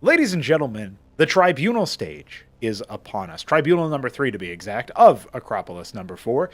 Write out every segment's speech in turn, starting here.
Ladies and gentlemen, the Tribunal stage is upon us. Tribunal number 3 to be exact, of Acropolis number 4.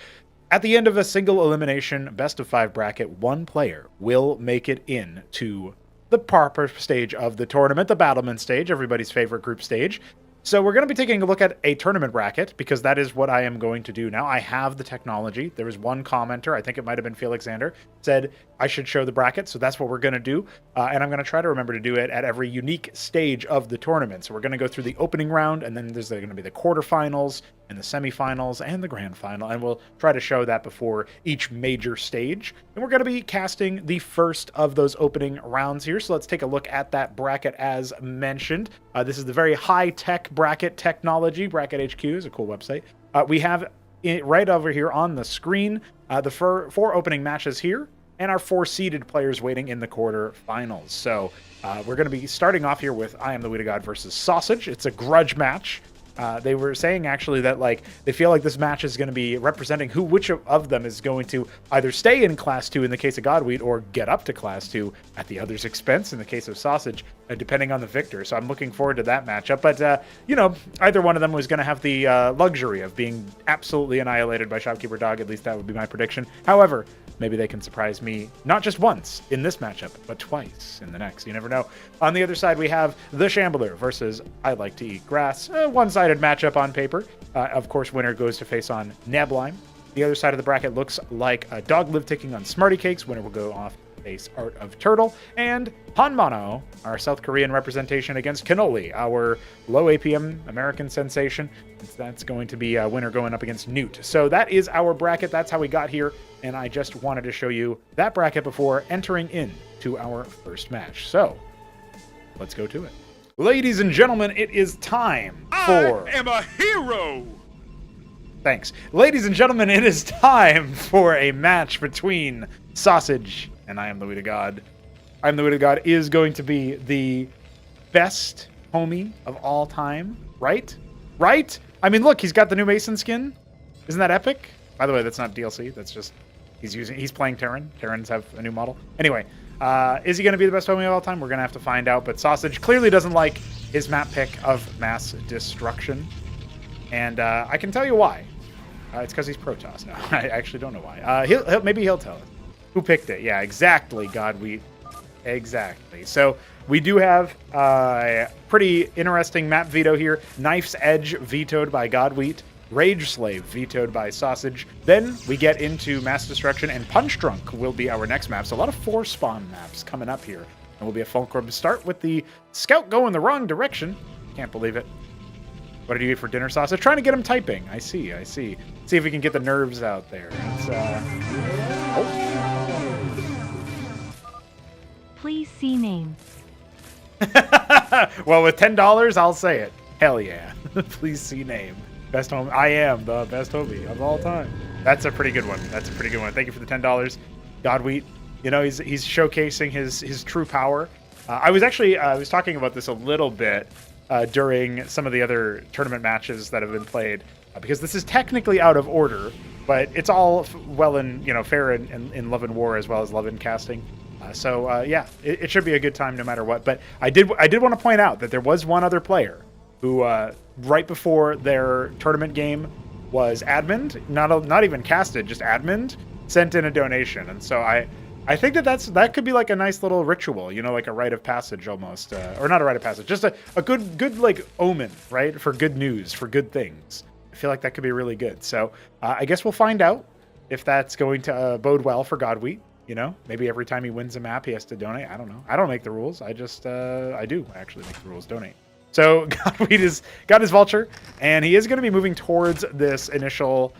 At the end of a single elimination best of 5 bracket, one player will make it in to the proper stage of the tournament, the Battlement stage, everybody's favorite group stage. So we're going to be taking a look at a tournament bracket, because that is what I am going to do now. I have the technology. There was one commenter, I think it might have been Felixander, said I should show the bracket, so that's what we're going to do. And I'm going to try to remember to do it at every unique stage of the tournament. So we're going to go through the opening round, and then there's going to be the quarterfinals, and the semifinals, and the grand final, and we'll try to show that before each major stage. And we're going to be casting the first of those opening rounds here, so let's take a look at that bracket as mentioned. This is the very high-tech bracket technology. Bracket HQ is a cool website. We have it right over here on the screen the four opening matches here, and our 4 seeded players waiting in the quarterfinals. So we're going to be starting off here with IAMtheWHEATofGOD versus Sosij. It's a grudge match. They were saying actually that they feel like this match is going to be representing which of them is going to either stay in Class 2 in the case of Godwheat, or get up to Class 2 at the other's expense in the case of Sosij, depending on the victor. So I'm looking forward to that matchup. But, either one of them was going to have the luxury of being absolutely annihilated by Shopkeeper Dog. At least that would be my prediction. However, maybe they can surprise me not just once in this matchup, but twice in the next. You never know. On the other side, we have the Shambler versus I Like to Eat Grass. One-sided matchup on paper. Of course, winner goes to face on Nablime. The other side of the bracket looks like a Dog-Live taking on Smarty Cakes. Winner will go off to face Art of Turtle. And Hanmano, our South Korean representation, against Cannoli, our low APM American sensation. That's going to be a winner going up against Newt. So that is our bracket. That's how we got here. And I just wanted to show you that bracket before entering in to our first match. So let's go to it. Ladies and gentlemen, it is time for... I am a hero! Thanks. Ladies and gentlemen, it is time for a match between Sosij and IAMtheWHEATofGOD. IAMtheWHEATofGOD is going to be the best homie of all time, right? Right? I mean, look, he's got the new Mason skin. Isn't that epic? By the way, that's not DLC. That's just he's playing Terran. Terrans have a new model. Anyway, is he going to be the best homie of all time? We're going to have to find out. But Sosij clearly doesn't like his map pick of mass destruction, and I can tell you why. It's because he's Protoss. No, I actually don't know why. Maybe he'll tell us who picked it. Yeah, exactly. Godwheat. Exactly. So we do have a pretty interesting map veto here. Knife's Edge vetoed by Godwheat. Rage Slave vetoed by Sosij. Then we get into Mass Destruction, and Punch Drunk will be our next map. So a lot of 4 spawn maps coming up here. And will be a Fulcrum. Start with the Scout going the wrong direction. Can't believe it. What did you eat for dinner, Sosij? Trying to get him typing. I see. See if we can get the nerves out there. Please see name. Well, with $10, I'll say it. Hell yeah. Please see name. Best home. I am the best homie of all time. That's a pretty good one. Thank you for the $10. Godwheat, he's showcasing his true power. I was talking about this a little bit during some of the other tournament matches that have been played, because this is technically out of order, but it's all fair in Love and War as well as Love and Casting. Yeah, it should be a good time no matter what. But I did want to point out that there was one other player who right before their tournament game was adminned, not even casted, just adminned, sent in a donation. And so I think that could be like a nice little ritual, like a rite of passage almost, or not a rite of passage, just a good like omen, right, for good news, for good things. I feel like that could be really good. So I guess we'll find out if that's going to bode well for Godwheat. Maybe every time he wins a map, he has to donate. I don't know. I don't make the rules. I just I do actually make the rules. Donate. So Godwheat has got his Vulture, and he is going to be moving towards this initial,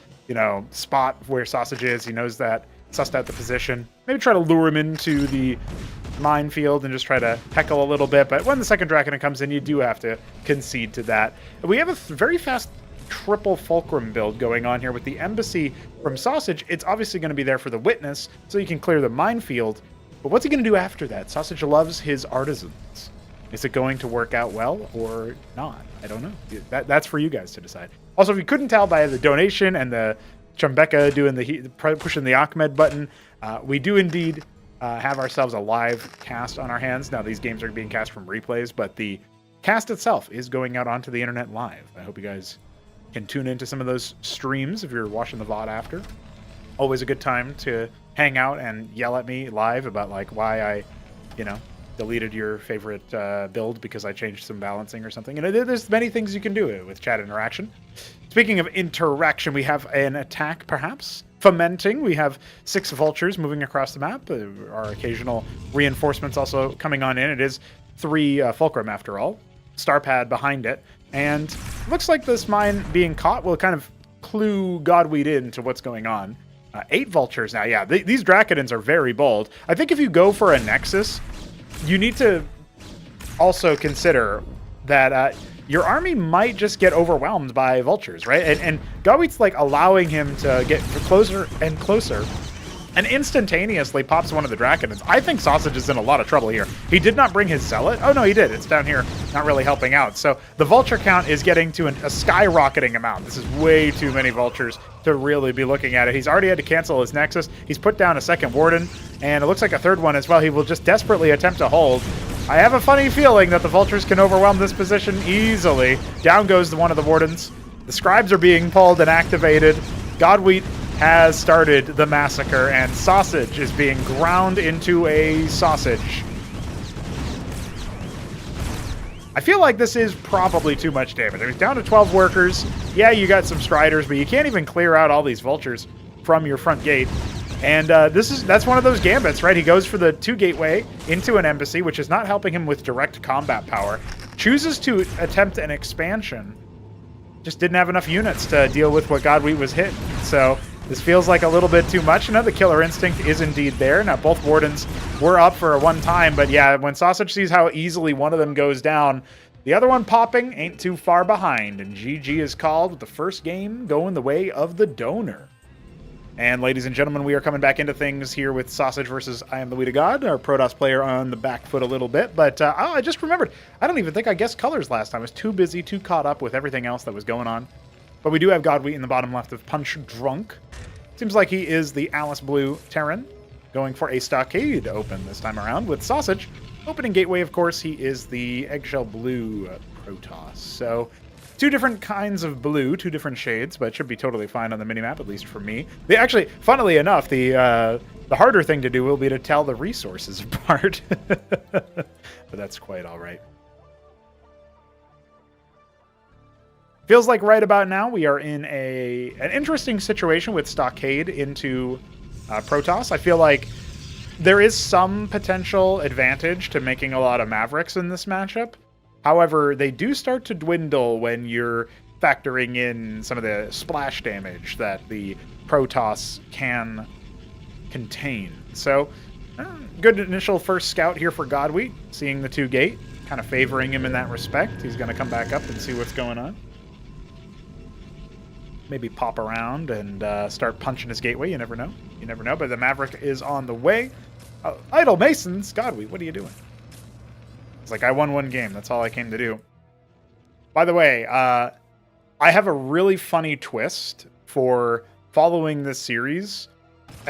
spot where Sosij is. He knows that, sussed out the position. Maybe try to lure him into the minefield and just try to heckle a little bit. But when the second Draken comes in, you do have to concede to that. We have a very fast triple Fulcrum build going on here with the Embassy from Sosij. It's obviously going to be there for the Witness, so you can clear the minefield. But what's he going to do after that? Sosij loves his artisans. Is it going to work out well or not? I don't know. That's for you guys to decide. Also, if you couldn't tell by the donation and the Chumbeka doing pushing the Ahmed button, we do indeed have ourselves a live cast on our hands. Now, these games are being cast from replays, but the cast itself is going out onto the internet live. I hope you guys can tune into some of those streams if you're watching the VOD after. Always a good time to hang out and yell at me live about like why I, deleted your favorite build because I changed some balancing or something. There's many things you can do with chat interaction. Speaking of interaction, we have an attack perhaps fomenting. We have 6 vultures moving across the map. Our occasional reinforcements also coming on in. It is 3 fulcrum after all. Starpad behind it. And looks like this mine being caught will kind of clue Godweed into what's going on. 8 vultures now. Yeah, these Draconans are very bold. I think if you go for a Nexus, you need to also consider that your army might just get overwhelmed by vultures, right? And Godweed's like allowing him to get closer and closer and instantaneously pops one of the Draconans. I think Sosij is in a lot of trouble here. He did not bring his Zealot. Oh, no, he did. It's down here, not really helping out. So the vulture count is getting to a skyrocketing amount. This is way too many vultures to really be looking at it. He's already had to cancel his Nexus. He's put down a second Warden, and it looks like a third one as well. He will just desperately attempt to hold. I have a funny feeling that the vultures can overwhelm this position easily. Down goes one of the Wardens. The scribes are being pulled and activated. Godweed has started the massacre, and Sosij is being ground into a sausage. I feel like this is probably too much damage. He's down to 12 workers. Yeah, you got some Striders, but you can't even clear out all these vultures from your front gate. And that's one of those gambits, right? He goes for the 2 gateway into an embassy, which is not helping him with direct combat power. Chooses to attempt an expansion. Just didn't have enough units to deal with what Godweed was hitting. So this feels like a little bit too much. The killer instinct is indeed there. Now, both Wardens were up for a one time, but yeah, when Sosij sees how easily one of them goes down, the other one popping ain't too far behind, and GG is called with the first game going the way of the donor. And ladies and gentlemen, we are coming back into things here with Sosij versus IAMtheWHEATofGOD, our Protoss player on the back foot a little bit. But I just remembered, I don't even think I guessed colors last time. I was too busy, too caught up with everything else that was going on. But we do have Godweed in the bottom left of Punch Drunk. Seems like he is the Alice Blue Terran, going for a Stockade open this time around with Sosij. Opening gateway, of course, he is the Eggshell Blue Protoss. So 2 different kinds of blue, 2 different shades, but should be totally fine on the minimap, at least for me. Actually, funnily enough, the harder thing to do will be to tell the resources apart. But that's quite all right. Feels like right about now we are in an interesting situation with Stockade into Protoss. I feel like there is some potential advantage to making a lot of Mavericks in this matchup. However, they do start to dwindle when you're factoring in some of the splash damage that the Protoss can contain. So, good initial first scout here for Godweed, seeing the 2 gate, kind of favoring him in that respect. He's going to come back up and see what's going on. Maybe pop around and start punching his gateway. You never know. You never know. But the Maverick is on the way. Idle Masons, Godweed, what are you doing? It's like, I won 1 game. That's all I came to do. By the way, I have a really funny twist for following this series.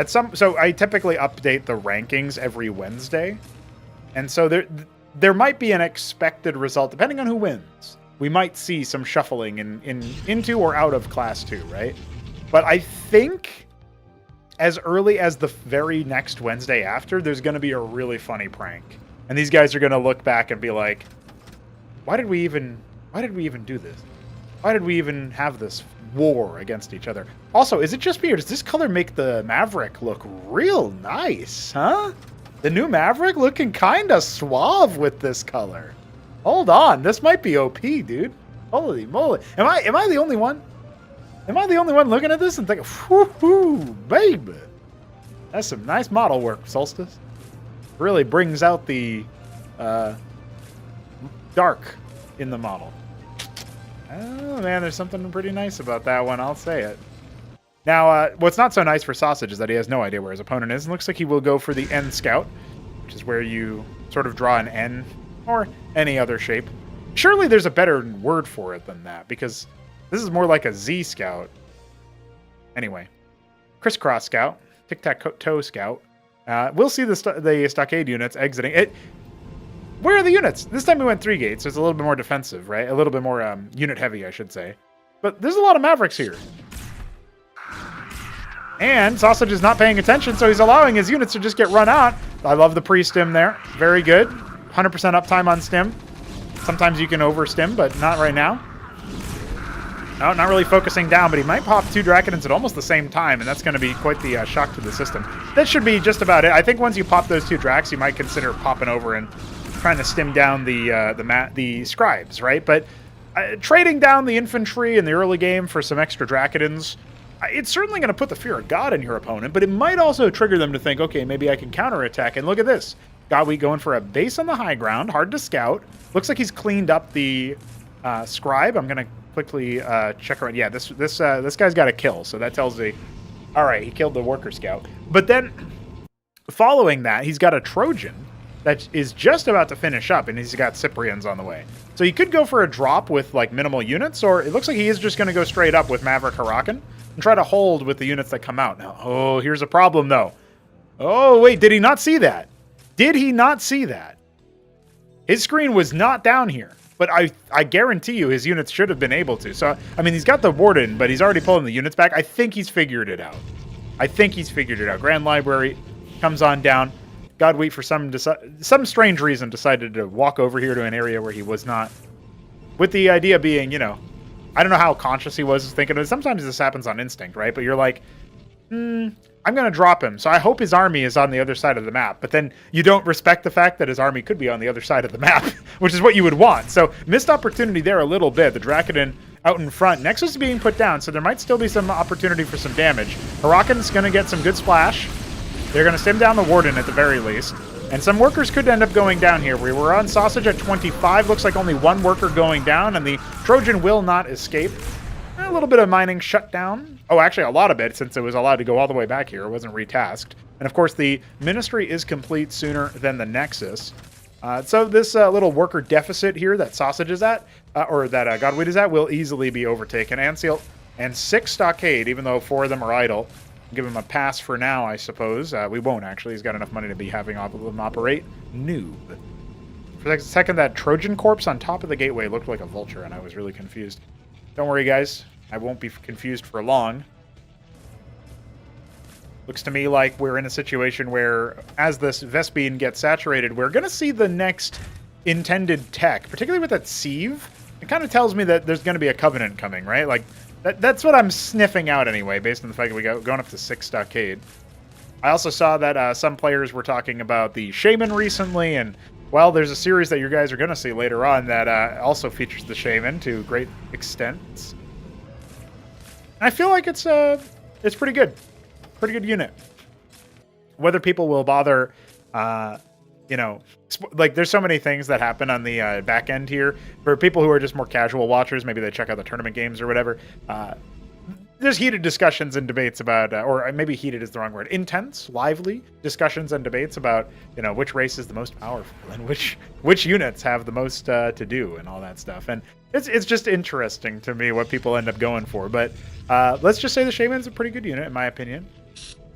So I typically update the rankings every Wednesday. And so there might be an expected result, depending on who wins. We might see some shuffling into or out of Class 2, right? But I think as early as the very next Wednesday after, there's going to be a really funny prank. And these guys are going to look back and be like, why did we even do this? Why did we even have this war against each other? Also, is it just me or does this color make the Maverick look real nice, huh? The new Maverick looking kind of suave with this color. Hold on, this might be OP, dude. Holy moly. Am I the only one? Am I the only one looking at this and thinking, whoo, baby? That's some nice model work, Solstice. Really brings out the dark in the model. Oh, man, there's something pretty nice about that one. I'll say it. Now, what's not so nice for Sosij is that he has no idea where his opponent is. It looks like he will go for the N Scout, which is where you sort of draw an N or any other shape. Surely there's a better word for it than that, because this is more like a Z Scout. Anyway, Crisscross Where are the units? This time we went 3 gates, so it's a little bit more defensive, right? A little bit more unit heavy, I should say. But there's a lot of Mavericks here. And Sosij is not paying attention, so he's allowing his units to just get run out. I love the pre-stim there. Very good. 100% uptime on stim. Sometimes you can over-stim, but not right now. No, not really focusing down, but he might pop 2 Draconins at almost the same time, and that's going to be quite the shock to the system. That should be just about it. I think once you pop those 2 Dracs, you might consider popping over and trying to stim down the scribes, right? But trading down the infantry in the early game for some extra Draconins, it's certainly going to put the fear of God in your opponent, but it might also trigger them to think, okay, maybe I can counterattack. And look at this. Godwheat going for a base on the high ground, hard to scout. Looks like he's cleaned up the scribe. I'm going to quickly check around. Yeah, this guy's got a kill, so that tells me, all right, he killed the worker scout. But then following that, he's got a Trojan that is just about to finish up, and he's got Cyprians on the way. So he could go for a drop with like minimal units, or it looks like he is just going to go straight up with Maverick Hurakan and try to hold with the units that come out. Now, oh, here's a problem though. Oh, wait, did he not see that? Did he not see that? His screen was not down here, but I guarantee you his units should have been able to. So, I mean, he's got the Warden, but he's already pulling the units back. I think he's figured it out. Grand Library comes on down. Godwheat, for some strange reason, decided to walk over here to an area where he was not. With the idea being, you know, I don't know how conscious he was thinking of it. Sometimes this happens on instinct, right? But you're like, I'm going to drop him. So I hope his army is on the other side of the map. But then you don't respect the fact that his army could be on the other side of the map, which is what you would want. So missed opportunity there a little bit. The Draconin out in front. Nexus is being put down, so there might still be some opportunity for some damage. Hurakan's going to get some good splash. They're going to stim down the Warden at the very least. And some workers could end up going down here. We were on Sosij at 25. Looks like only 1 worker going down, and the Trojan will not escape. A little bit of mining shut down. Oh, actually a lot of it, since it was allowed to go all the way back here. It wasn't retasked. And of course, the Ministry is complete sooner than the Nexus. So this little worker deficit here that Sosij is at, or that Godwheat is at, will easily be overtaken. Anseal and 6 Stockade, even though 4 of them are idle. Give him a pass for now, I suppose. We won't, actually. He's got enough money to be having them operate. Noob. For a second, that Trojan corpse on top of the gateway looked like a vulture, and I was really confused. Don't worry, guys. I won't be confused for long. Looks to me like we're in a situation where, as this Vespene gets saturated, we're going to see the next intended tech, particularly with that Sieve. It kind of tells me that there's going to be a Covenant coming, right? Like, that's what I'm sniffing out anyway, based on the fact that we got going up to 6 Stockade. I also saw that some players were talking about the Shaman recently, and, well, there's a series that you guys are going to see later on that also features the Shaman to great extents. I feel like it's pretty good. Pretty good unit. Whether people will bother, you know, like there's so many things that happen on the back end here. For people who are just more casual watchers, maybe they check out the tournament games or whatever. There's heated discussions and debates about, or maybe heated is the wrong word, intense, lively discussions and debates about, you know, which race is the most powerful and which units have the most to do and all that stuff. And it's just interesting to me what people end up going for. But let's just say the Shaman's a pretty good unit, in my opinion.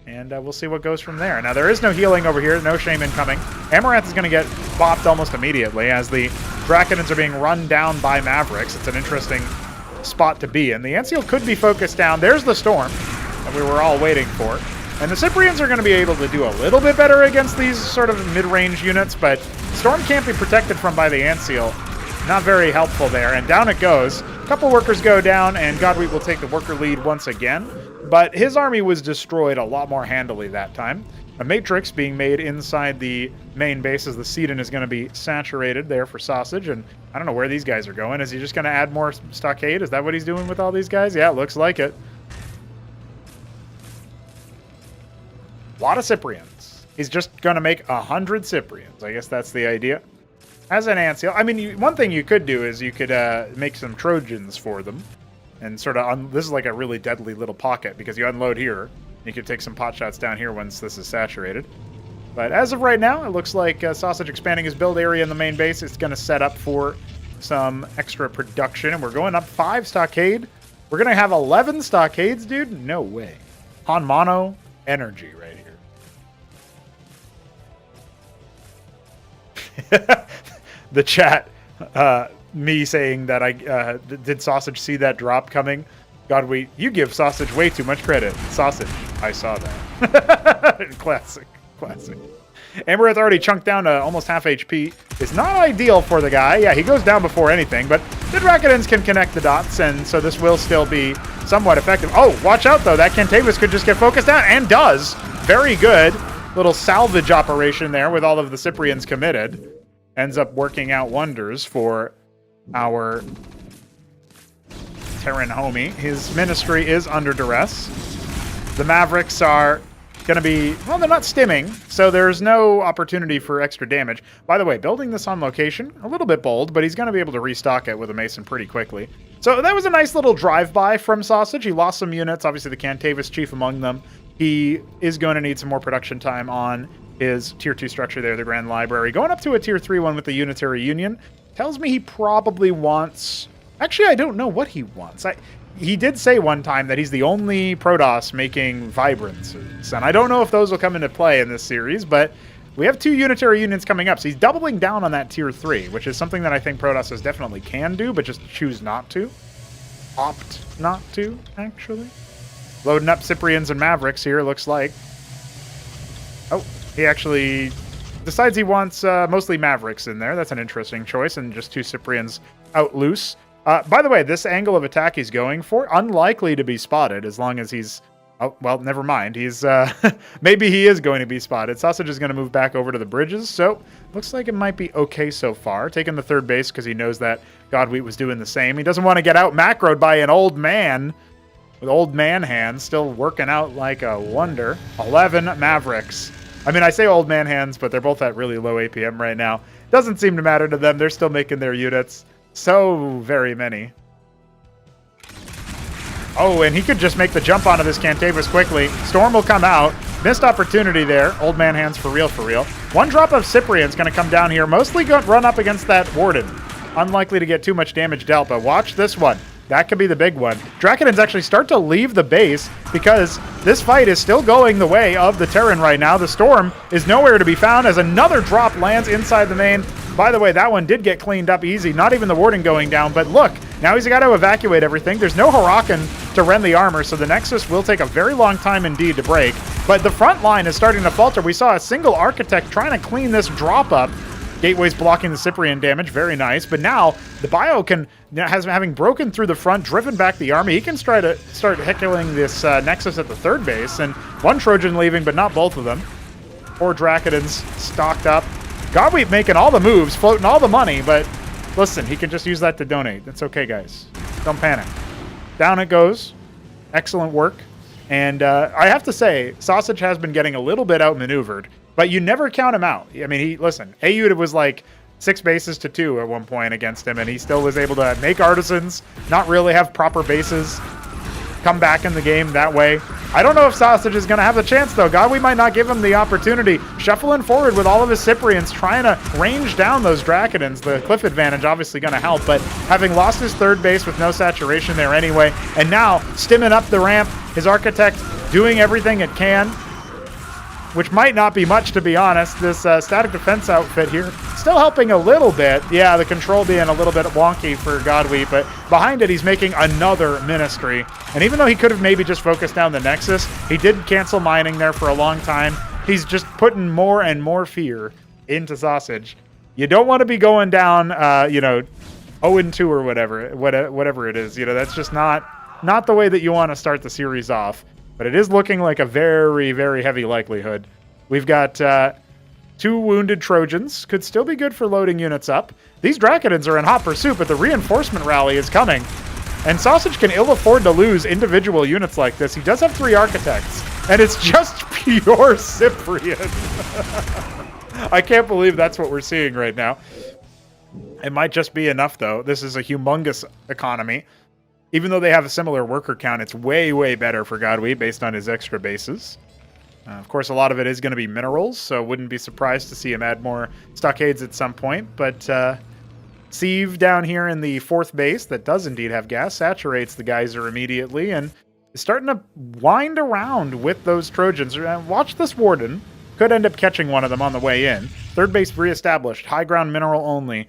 And we'll see what goes from there. Now, there is no healing over here. No Shaman coming. Amaranth is going to get bopped almost immediately as the Draconins are being run down by Mavericks. It's an interesting spot to be in. The Anseal could be focused down. There's the Storm that we were all waiting for. And the Cyprians are going to be able to do a little bit better against these sort of mid-range units, but Storm can't be protected from by the Anseal. Not very helpful there. And down it goes. A couple workers go down, and Godwheat will take the worker lead once again. But his army was destroyed a lot more handily that time. A matrix being made inside the main base as the Sedin is going to be saturated there for Sosij. And I don't know where these guys are going. Is he just going to add more stockade? Is that what he's doing with all these guys? Yeah, it looks like it. A lot of Cyprians. He's just going to make 100 Cyprians. I guess that's the idea. As an Anseal, I mean, one thing you could do is you could make some Trojans for them. And sort of, this is like a really deadly little pocket because you unload here. You could take some pot shots down here once this is saturated. But as of right now, it looks like Sosij expanding his build area in the main base. It's going to set up for some extra production. And we're going up 5 stockade. We're going to have 11 stockades, dude? No way. Han Mono energy right here. the chat, me saying that I did Sosij see that drop coming? God, you give Sosij way too much credit. Sosij, I saw that. Classic. Amaranth already chunked down to almost half HP. It's not ideal for the guy. Yeah, he goes down before anything, but the Drakodins can connect the dots, and so this will still be somewhat effective. Oh, watch out, though. That Cantavis could just get focused down, and does. Very good. Little salvage operation there with all of the Cyprians committed. Ends up working out wonders for our Terran homie. His ministry is under duress. The Mavericks are going to be, well, they're not stimming, so there's no opportunity for extra damage. By the way, building this on location, a little bit bold, but he's going to be able to restock it with a Mason pretty quickly. So that was a nice little drive-by from Sosij. He lost some units, obviously the Cantavis chief among them. He is going to need some more production time on his Tier 2 structure there, the Grand Library. Going up to a Tier 3 one with the Unitary Union tells me he probably wants... Actually, I don't know what he wants. He did say one time that he's the only Protoss making Vibrances, and I don't know if those will come into play in this series, but we have 2 Unitary Unions coming up, so he's doubling down on that Tier 3, which is something that I think Protoss definitely can do, but just choose not to. Opt not to, actually. Loading up Cyprians and Mavericks here, looks like. Oh, he actually decides he wants mostly Mavericks in there. That's an interesting choice, and just 2 Cyprians out loose. By the way, this angle of attack he's going for, unlikely to be spotted as long as he's... Oh, well, never mind. He's maybe he is going to be spotted. Sosij is going to move back over to the bridges, so looks like it might be okay so far. Taking the 3rd base because he knows that Godwheat was doing the same. He doesn't want to get out macroed by an old man with old man hands, still working out like a wonder. 11 Mavericks. I mean, I say old man hands, but they're both at really low APM right now. Doesn't seem to matter to them. They're still making their units. So very many. Oh, and he could just make the jump onto this Cantavis quickly. Storm will come out. Missed opportunity there. Old man hands for real, for real. One drop of Cyprian's going to come down here. Mostly going to run up against that Warden. Unlikely to get too much damage dealt, but watch this one. That could be the big one. Drakodins actually start to leave the base because this fight is still going the way of the Terran right now. The Storm is nowhere to be found as another drop lands inside the main. By the way, that one did get cleaned up easy. Not even the Warden going down, but look, now he's got to evacuate everything. There's no Hurakan to rend the armor, so the Nexus will take a very long time indeed to break. But the front line is starting to falter. We saw a single Architect trying to clean this drop up. Gateway's blocking the Cyprian damage, very nice. But now the Bio having broken through the front, driven back the army, he can try to start heckling this Nexus at the 3rd base. And one Trojan leaving, but not both of them. 4 Drakodins stocked up. Godwheat making all the moves, floating all the money, but listen, he can just use that to donate. That's okay, guys. Don't panic. Down it goes. Excellent work. And I have to say, Sosij has been getting a little bit outmaneuvered, but you never count him out. I mean, listen, AU was like 6 bases to 2 at one point against him, and he still was able to make artisans, not really have proper bases, come back in the game that way. I don't know if Sosij is going to have a chance, though. God, we might not give him the opportunity. Shuffling forward with all of his Cyprians, trying to range down those Drakodins. The cliff advantage obviously going to help, but having lost his 3rd base with no saturation there anyway, and now stimming up the ramp, his Architect doing everything it can, which might not be much, to be honest. This static defense outfit here still helping a little bit. Yeah, the control being a little bit wonky for Godwheat, but behind it, he's making another Ministry. And even though he could have maybe just focused down the Nexus, he did cancel mining there for a long time. He's just putting more and more fear into Sosij. You don't want to be going down, 0-2 or whatever it is. That's just not the way that you want to start the series off. But it is looking like a very, very heavy likelihood. We've got 2 wounded Trojans. Could still be good for loading units up. These Drakodins are in hot pursuit, but the reinforcement rally is coming. And Sosij can ill afford to lose individual units like this. He does have 3 Architects, and it's just pure Cyprian. I can't believe that's what we're seeing right now. It might just be enough, though. This is a humongous economy. Even though they have a similar worker count, it's way, way better for Godwheat based on his extra bases. Of course, a lot of it is going to be minerals, so wouldn't be surprised to see him add more stockades at some point. But Sieve down here in the 4th base that does indeed have gas saturates the geyser immediately and is starting to wind around with those Trojans. Watch this Warden. Could end up catching one of them on the way in. 3rd base reestablished. High ground mineral only.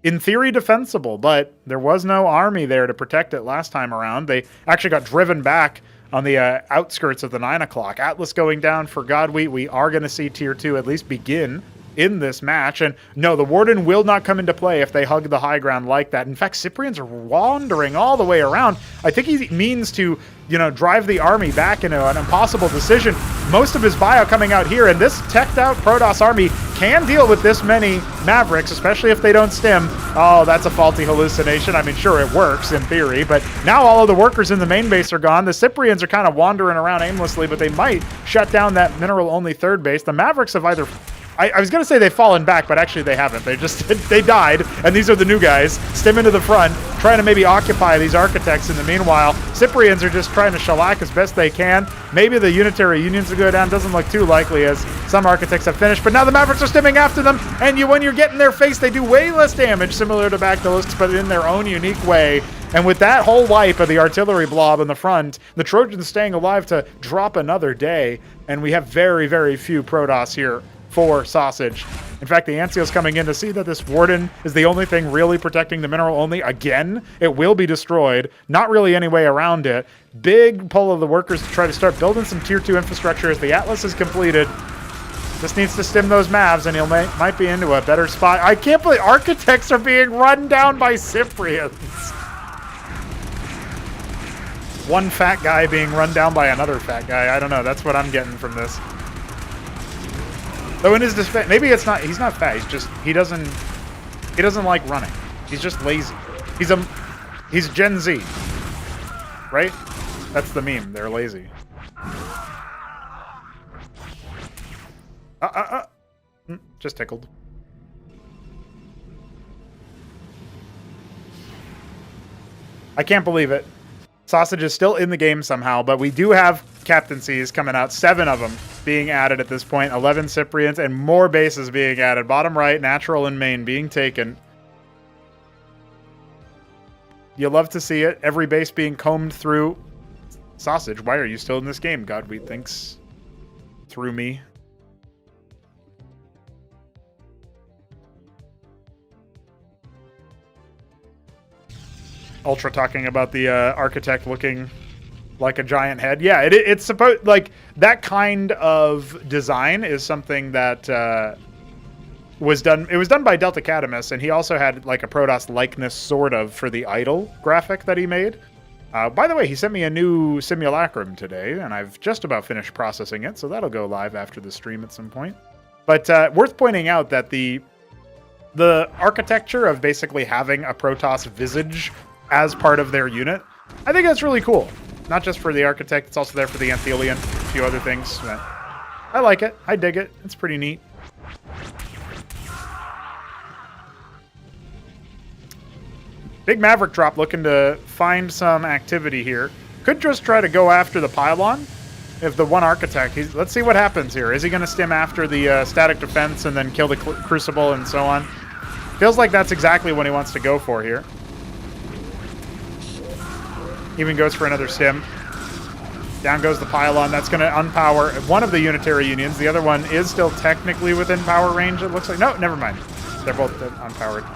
in theory, defensible, but there was no army there to protect it last time around. They actually got driven back on the outskirts of the 9 o'clock. Atlas going down for Godwheat. We are going to see Tier 2 at least begin in this match. And no, the Warden will not come into play if they hug the high ground like that. In fact, Cyprians are wandering all the way around. I think he means to, drive the army back into an impossible decision. Most of his bio coming out here, and this teched out Protoss army can deal with this many Mavericks, especially if they don't stim. Oh, that's a faulty hallucination. I mean, sure, it works in theory, but now all of the workers in the main base are gone. The Cyprians are kind of wandering around aimlessly, but they might shut down that mineral-only third base. The Mavericks have either... I was going to say they've fallen back, but actually they haven't. They died, and these are the new guys. Stim into the front, trying to maybe occupy these architects in the meanwhile. Cyprians are just trying to shellac as best they can. Maybe the unitary unions will go down. Doesn't look too likely as some architects have finished, but now the Mavericks are stimming after them, and when you're getting their face, they do way less damage, similar to Bactylisks, but in their own unique way. And with that whole wipe of the artillery blob in the front, the Trojans staying alive to drop another day, and we have very, very few Protoss here for Sosij. In fact, the Anseal's coming in to see that this Warden is the only thing really protecting the mineral only. Again, it will be destroyed. Not really any way around it. Big pull of the workers to try to start building some Tier 2 infrastructure as the Atlas is completed. Just needs to stim those Mavs, and he'll might be into a better spot. I can't believe architects are being run down by Cyprians. One fat guy being run down by another fat guy. I don't know. That's what I'm getting from this. Though in his defense, maybe it's not. He's not fat. He doesn't like running. He's just lazy. He's Gen Z, right? That's the meme. They're lazy. Just tickled. I can't believe it. Sosij is still in the game somehow, but we do have captaincies coming out. 7 of them being added at this point. 11 Cyprians and more bases being added. Bottom right, natural and main being taken. You love to see it. Every base being combed through. Sosij, why are you still in this game? Godwheat thinks through me. Ultra talking about the architect looking like a giant head. Yeah, it's supposed, like, that kind of design is something that was done. It was done by Delta Catamus, and he also had like a Protoss likeness sort of for the idol graphic that he made. By the way, he sent me a new simulacrum today, and I've just about finished processing it, so that'll go live after the stream at some point. But worth pointing out that the architecture of basically having a Protoss visage as part of their unit, I think that's really cool. Not just for the architect, it's also there for the Anthelian, a few other things. But I like it. I dig it. It's pretty neat. Big Maverick drop looking to find some activity here. Could just try to go after the pylon. If the one architect, let's see what happens here. Is he going to stim after the static defense and then kill the crucible and so on? Feels like that's exactly what he wants to go for here. Even goes for another stim. Down goes the pylon. That's going to unpower one of the unitary unions. The other one is still technically within power range, it looks like. No, never mind. They're both unpowered.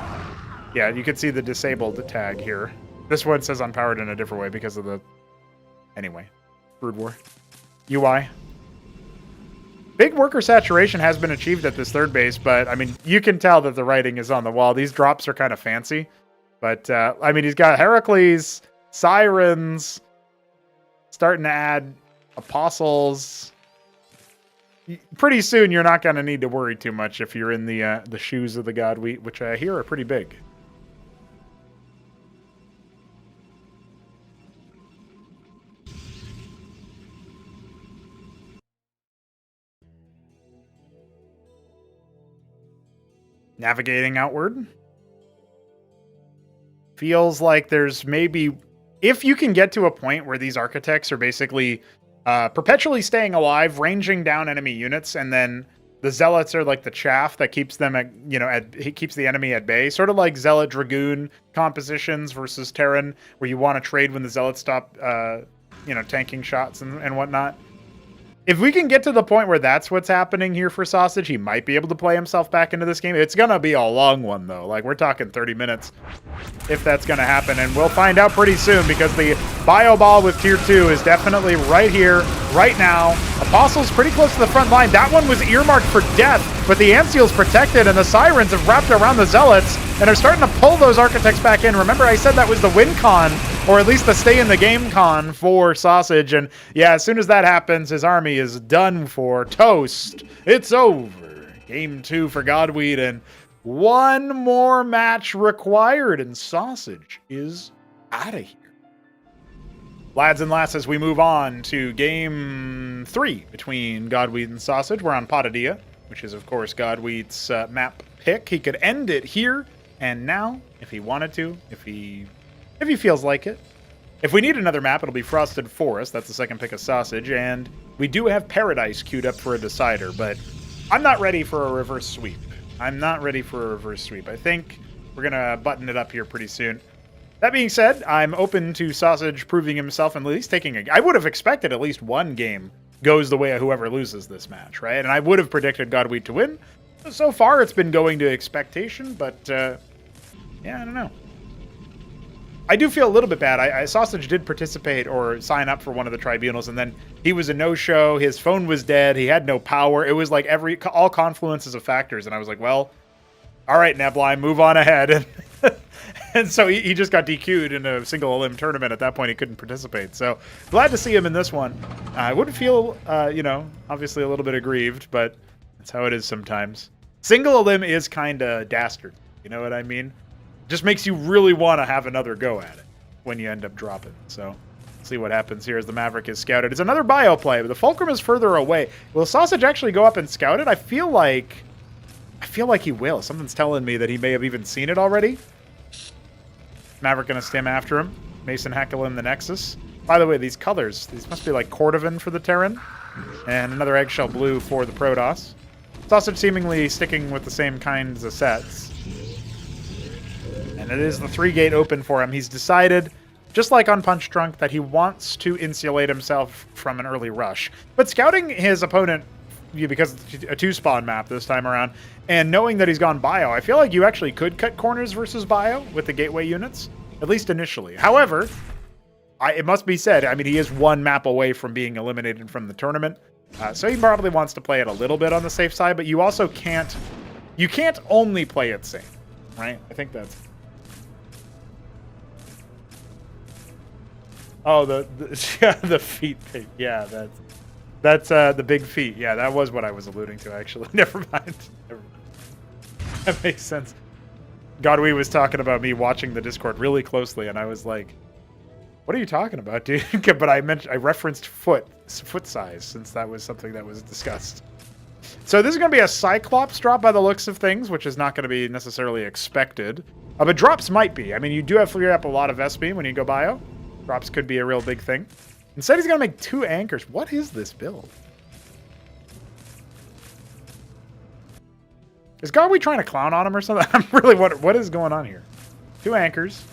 Yeah, you can see the disabled tag here. This one says unpowered in a different way because of the... Anyway. Brood War. UI. Big worker saturation has been achieved at this third base, but, I mean, you can tell that the writing is on the wall. These drops are kind of fancy. But, I mean, he's got Heracles... Sirens, starting to add apostles. Pretty soon, you're not going to need to worry too much if you're in the shoes of the Godwheat, which I hear are pretty big. Navigating outward. Feels like there's maybe... If you can get to a point where these architects are basically perpetually staying alive, ranging down enemy units, and then the zealots are like the chaff that keeps them at, keeps the enemy at bay. Sort of like Zealot Dragoon compositions versus Terran, where you want to trade when the zealots stop, tanking shots and whatnot. If we can get to the point where that's what's happening here for Sosij, he might be able to play himself back into this game. It's going to be a long one, though. Like, we're talking 30 minutes if that's going to happen. And we'll find out pretty soon because the bio ball with tier 2 is definitely right here, right now. Apostle's pretty close to the front line. That one was earmarked for death, but the Ant Seal's protected, and the Sirens have wrapped around the Zealots and are starting to pull those Architects back in. Remember, I said that was the win con, or at least the stay in the game con for Sosij. And yeah, as soon as that happens, his army is done for. Toast. It's over. Game 2 for Godweed, and one more match required, and Sosij is out of here. Lads and lasses, we move on to game 3 between Godweed and Sosij. We're on Patadia, which is, of course, Godweed's map pick. He could end it here and now if he wanted to, if he feels like it. If we need another map, it'll be Frosted Forest. That's the second pick of Sosij, and we do have Paradise queued up for a decider, but I'm not ready for a reverse sweep. I think we're going to button it up here pretty soon. That being said, I'm open to Sosij proving himself and at least taking I would have expected at least one game goes the way of whoever loses this match, right? And I would have predicted Godweed to win. So far, it's been going to expectation, but yeah, I don't know. I do feel a little bit bad. Sosij did participate or sign up for one of the tribunals, and then he was a no-show. His phone was dead. He had no power. It was like all confluences of factors, and I was like, well, all right, Nebline, move on ahead. And so he just got DQ'd in a single elim tournament. At that point, he couldn't participate. So glad to see him in this one. I would feel, obviously a little bit aggrieved, but that's how it is sometimes. Single elim is kind of dastard. You know what I mean? Just makes you really want to have another go at it when you end up dropping. So see what happens here as the Maverick is scouted. It's another bio play, but the Fulcrum is further away. Will Sosij actually go up and scout it? I feel like he will. Something's telling me that he may have even seen it already. Maverick gonna stem after him. Mason Heckel the Nexus. By the way, these colors, these must be like Cordovan for the Terran, and another Eggshell Blue for the Protoss. Sosij seemingly sticking with the same kinds of sets. And it is the 3-gate open for him. He's decided, just like on Punch Drunk, that he wants to insulate himself from an early rush. But scouting his opponent, because it's a 2-spawn map this time around, and knowing that he's gone bio, I feel like you actually could cut corners versus bio with the gateway units, at least initially. However, it must be said, I mean, he is one map away from being eliminated from the tournament, so he probably wants to play it a little bit on the safe side, but you also can't only play it safe, right? I think that's... Oh, the feet thing. Yeah, that's the big feet. Yeah, that was what I was alluding to, actually. Never mind. That makes sense. Godweed was talking about me watching the Discord really closely, and I was like, what are you talking about, dude? But I referenced foot size, since that was something that was discussed. So this is going to be a Cyclops drop by the looks of things, which is not going to be necessarily expected. But drops might be. I mean, you do have to clear up a lot of SP when you go bio. Drops could be a real big thing. Instead, he's going to make 2 anchors. What is this build? Is Godweed trying to clown on him or something? I'm really... What is going on here? 2 anchors.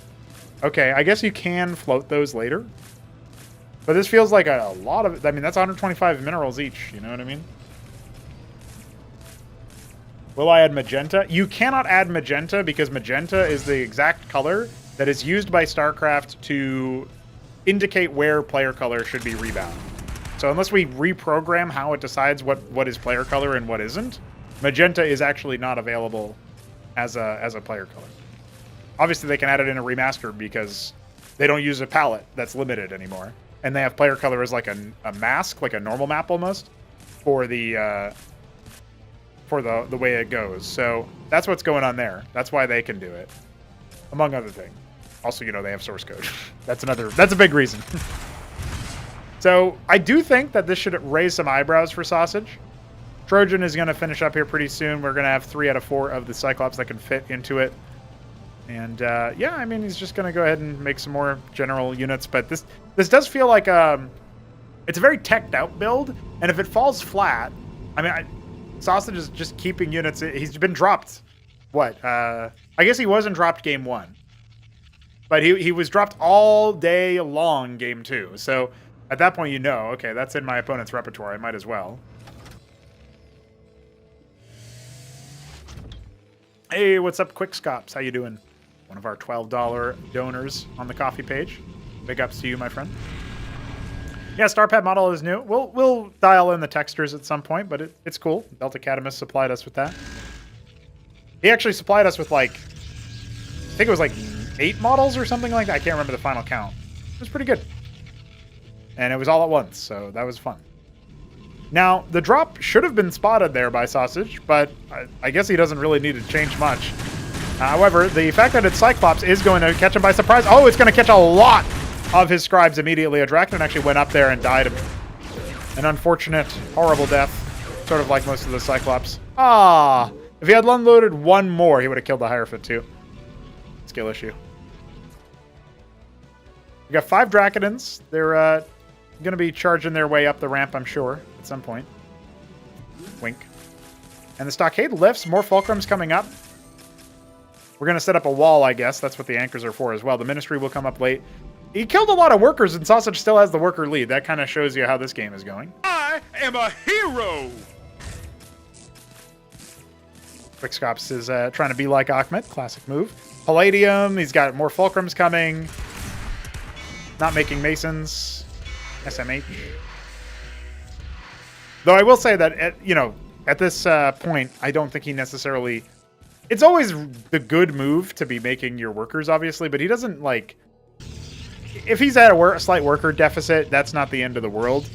Okay, I guess you can float those later. But this feels like a lot of... I mean, that's 125 minerals each. You know what I mean? Will I add magenta? You cannot add magenta because magenta is the exact color that is used by StarCraft to indicate where player color should be rebound. So unless we reprogram how it decides what is player color and what isn't, magenta is actually not available as a player color. Obviously, they can add it in a remaster because they don't use a palette that's limited anymore, and they have player color as like a mask, like a normal map almost, for the way it goes. So that's what's going on there. That's why they can do it, among other things. Also, you know, they have source code. That's a big reason. So I do think that this should raise some eyebrows for Sosij. Trojan is going to finish up here pretty soon. We're going to have 3 out of 4 of the Cyclops that can fit into it. And yeah, I mean, he's just going to go ahead and make some more general units. But this does feel like it's a very teched out build. And if it falls flat, I mean, Sosij is just keeping units. He's been dropped. What? I guess he wasn't dropped game 1. But he was dropped all day long game 2. So At that point, you know, okay, that's in my opponent's repertoire. I might as well. Hey, what's up, Quick Scops? How you doing? One of our $12 donors on the coffee page. Big ups to you, my friend. Yeah, Starpad model is new. We'll dial in the textures at some point, but it's cool. Delta Catamus supplied us with that. He actually supplied us with, like, I think it was like 8 models or something like that. I can't remember the final count. It was pretty good. And it was all at once, so that was fun. Now, the drop should have been spotted there by Sosij, but I guess he doesn't really need to change much. However, the fact that it's Cyclops is going to catch him by surprise. Oh, it's going to catch a lot of his scribes immediately. A Drakon actually went up there and died an unfortunate, horrible death, sort of like most of the Cyclops. Ah, if he had unloaded one more, he would have killed the Hierophant too. Skill issue. We got 5 Draconans. They're going to be charging their way up the ramp, I'm sure, at some point. Wink. And the stockade lifts. More Fulcrums coming up. We're going to set up a wall, I guess. That's what the anchors are for as well. The Ministry will come up late. He killed a lot of workers, and Sosij still has the worker lead. That kind of shows you how this game is going. I am a hero! Quickscops is trying to be like Ahmed. Classic move. Palladium. He's got more Fulcrums coming. Not making Masons. SMH. Though I will say that, at this point, I don't think he necessarily... It's always the good move to be making your workers, obviously, but he doesn't, like... If he's at a slight worker deficit, that's not the end of the world.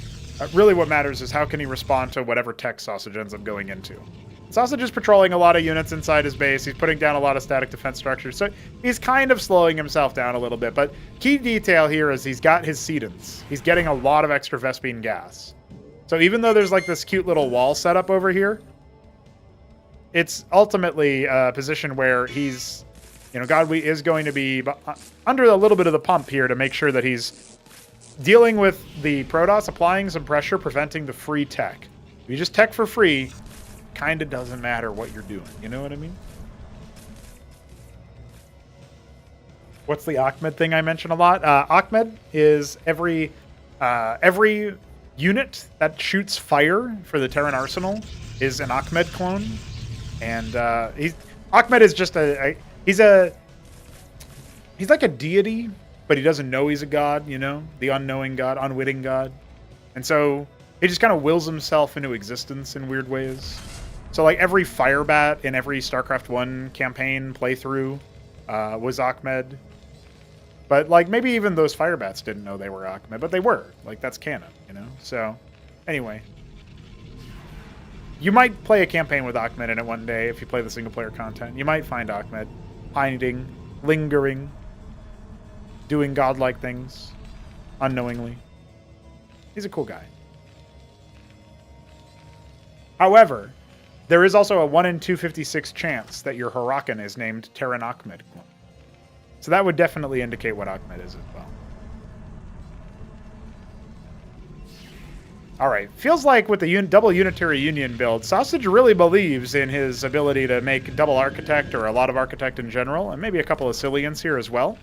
Really what matters is how can he respond to whatever tech Sosij ends up going into. Sosij is patrolling a lot of units inside his base. He's putting down a lot of static defense structures. So he's kind of slowing himself down a little bit. But key detail here is he's got his Sedans. He's getting a lot of extra Vespene gas. So even though there's like this cute little wall set up over here, it's ultimately a position where he's, Godwe is going to be under a little bit of the pump here to make sure that he's dealing with the Protoss, applying some pressure, preventing the free tech. If you just tech for free, kind of doesn't matter what you're doing. You know what I mean? What's the Ahmed thing I mention a lot? Ahmed is every unit that shoots fire for the Terran Arsenal is an Ahmed clone. And Ahmed is just he's like a deity, but he doesn't know he's a god, the unknowing god, unwitting god. And so he just kind of wills himself into existence in weird ways. So like every Firebat in every StarCraft 1 campaign playthrough was Ahmed. But like maybe even those Firebats didn't know they were Ahmed, but they were. Like that's canon, So anyway. You might play a campaign with Ahmed in it one day if you play the single player content. You might find Ahmed hiding, lingering, doing godlike things unknowingly. He's a cool guy. However, there is also a 1 in 256 chance that your Hurakan is named Terran Ahmed. So that would definitely indicate what Ahmed is as well. Alright, feels like with the double Unitary Union build, Sosij really believes in his ability to make double Architect or a lot of Architect in general, and maybe a couple of Cillians here as well.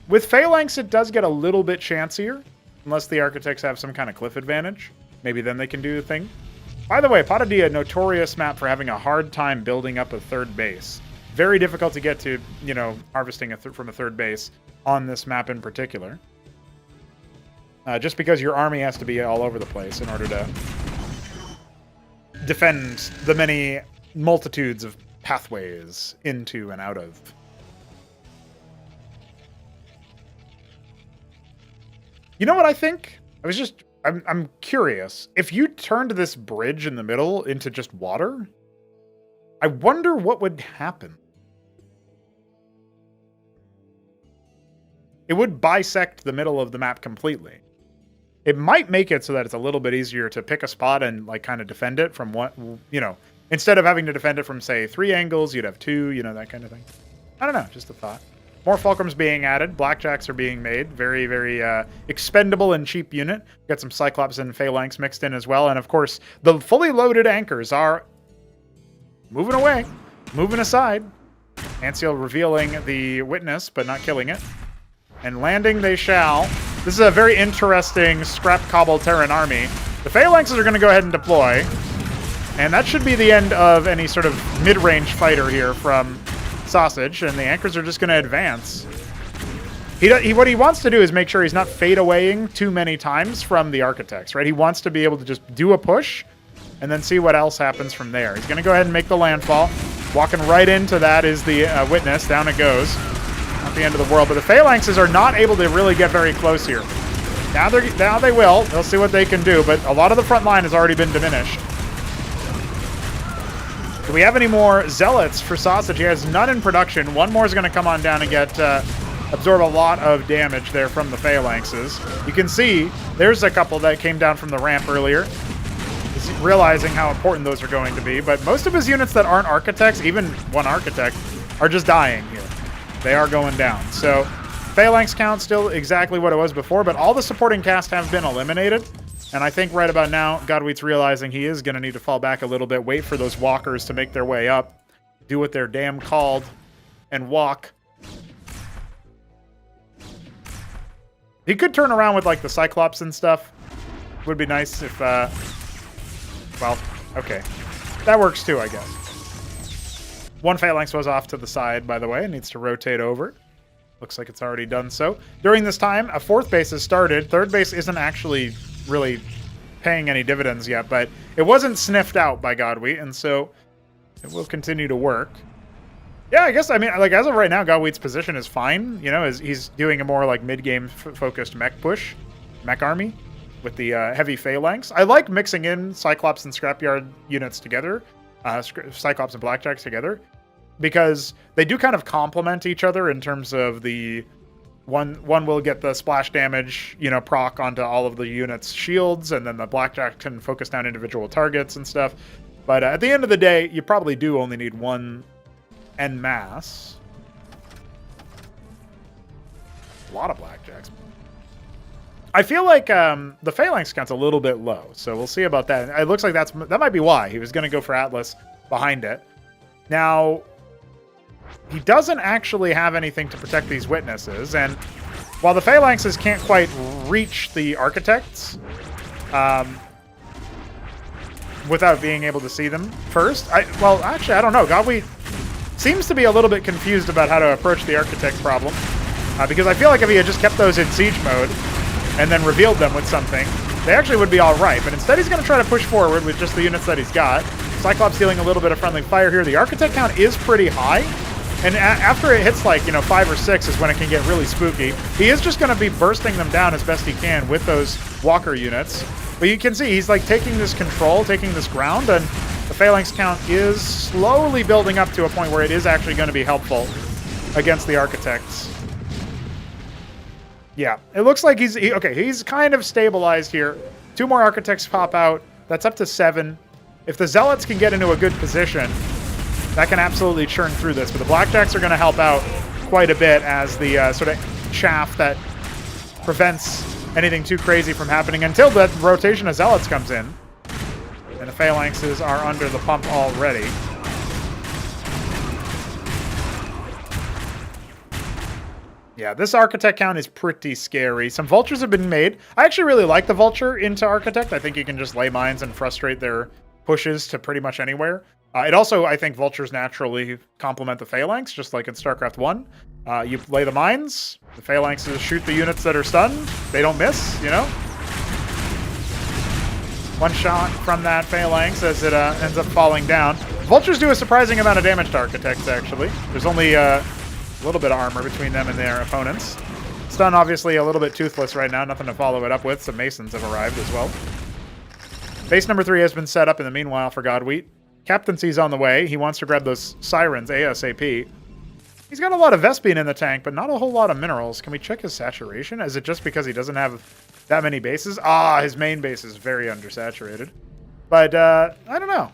With Phalanx, it does get a little bit chancier, unless the Architects have some kind of cliff advantage. Maybe then they can do the thing. By the way, Patadia, notorious map for having a hard time building up a third base. Very difficult to get to, harvesting from a third base on this map in particular. Just because your army has to be all over the place in order to defend the many multitudes of pathways into and out of. You know what I think? I'm curious. If you turned this bridge in the middle into just water, I wonder what would happen. It would bisect the middle of the map completely. It might make it so that it's a little bit easier to pick a spot and like kind of defend it from instead of having to defend it from say 3 angles, you'd have 2, that kind of thing. I don't know, just a thought. More Fulcrums being added. Blackjacks are being made. Very, very expendable and cheap unit. Got some Cyclops and Phalanx mixed in as well. And, of course, the fully loaded anchors are moving away, moving aside. Anseal revealing the witness, but not killing it. And landing they shall. This is a very interesting scrap cobble Terran army. The Phalanxes are going to go ahead and deploy. And that should be the end of any sort of mid-range fighter here from Sosij. And the Anchors are just going to advance. What he wants to do is make sure he's not fade-awaying too many times from the Architects, right? He wants to be able to just do a push and then see what else happens from there. He's going to go ahead and make the landfall. Walking right into that is the Witness. Down it goes. Not the end of the world, but the Phalanxes are not able to really get very close here. Now they will. They'll see what they can do, but a lot of the front line has already been diminished. Do we have any more Zealots for Sosij? He has none in production. One more is going to come on down and get absorb a lot of damage there from the Phalanxes. You can see there's a couple that came down from the ramp earlier. He's realizing how important those are going to be, but most of his units that aren't Architects, even one Architect, are just dying here. They are going down. So Phalanx count still exactly what it was before, but all the supporting cast have been eliminated. And I think right about now, Godwheat's realizing he is going to need to fall back a little bit, wait for those walkers to make their way up, do what they're damn called, and walk. He could turn around with, like, the Cyclops and stuff. Would be nice if, well, okay. That works too, I guess. One Phalanx was off to the side, by the way. It needs to rotate over. Looks like it's already done so. During this time, a fourth base has started. Third base isn't actually really paying any dividends yet, but it wasn't sniffed out by Godwheat, and so it will continue to work. Yeah, I guess, I mean, like, as of right now, Godwheat's position is fine. You know, he's doing a more, like, mid-game focused mech push, mech army, with the heavy Phalanx. I like mixing in Cyclops and Scrapyard units together, Cyclops and Blackjacks together, because they do kind of complement each other in terms of the one will get the splash damage, you know, proc onto all of the units' shields, and then the Blackjack can focus down individual targets and stuff. But at the end of the day, you probably do only need one en masse. A lot of Blackjacks. I feel like the Phalanx count's a little bit low, so we'll see about that. It looks like that might be why he was going to go for Atlas behind it. Now, he doesn't actually have anything to protect these Witnesses, and while the Phalanxes can't quite reach the Architects without being able to see them first, well, actually, I don't know. Godwheat seems to be a little bit confused about how to approach the Architect problem, because I feel like if he had just kept those in siege mode and then revealed them with something, they actually would be all right. But instead, he's going to try to push forward with just the units that he's got. Cyclops dealing a little bit of friendly fire here. The Architect count is pretty high, and after it hits, like, you know, 5 or 6 is when it can get really spooky. He is just going to be bursting them down as best he can with those Walker units. But you can see he's, like, taking this control, taking this ground, and the Phalanx count is slowly building up to a point where it is actually going to be helpful against the Architects. Yeah, it looks like he's kind of stabilized here. 2 more Architects pop out. That's up to 7. If the Zealots can get into a good position, that can absolutely churn through this. But the Blackjacks are going to help out quite a bit as the sort of chaff that prevents anything too crazy from happening until the rotation of Zealots comes in. And the Phalanxes are under the pump already. Yeah, this Architect count is pretty scary. Some Vultures have been made. I actually really like the Vulture into Architect. I think you can just lay mines and frustrate their pushes to pretty much anywhere. It also, I think, Vultures naturally complement the Phalanx, just like in Starcraft 1. You lay the mines, the Phalanxes shoot the units that are stunned. They don't miss, you know? One shot from that Phalanx as it ends up falling down. Vultures do a surprising amount of damage to Architects, actually. There's only a little bit of armor between them and their opponents. Stun, obviously, a little bit toothless right now. Nothing to follow it up with. Some Masons have arrived as well. Base number 3 has been set up in the meanwhile for Godwheat. Captaincy's on the way. He wants to grab those Sirens ASAP. He's got a lot of Vespene in the tank, but not a whole lot of minerals. Can we check his saturation? Is it just because he doesn't have that many bases? Ah, his main base is very undersaturated. But, I don't know.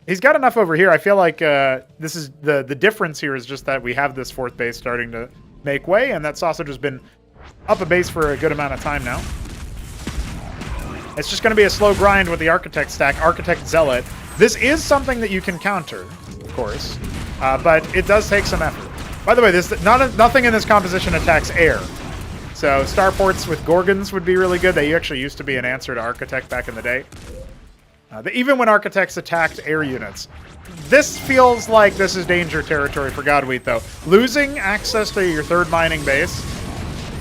He's got enough over here. I feel like this is the difference here is just that we have this 4th base starting to make way, and that Sosij has been up a base for a good amount of time now. It's just going to be a slow grind with the Architect stack, Architect Zealot. This is something that you can counter, of course, but it does take some effort. By the way, nothing in this composition attacks air. So starports with Gorgons would be really good. They actually used to be an answer to Architect back in the day. Even when Architects attacked air units. This feels like this is danger territory for Godwheat, though. Losing access to your third mining base,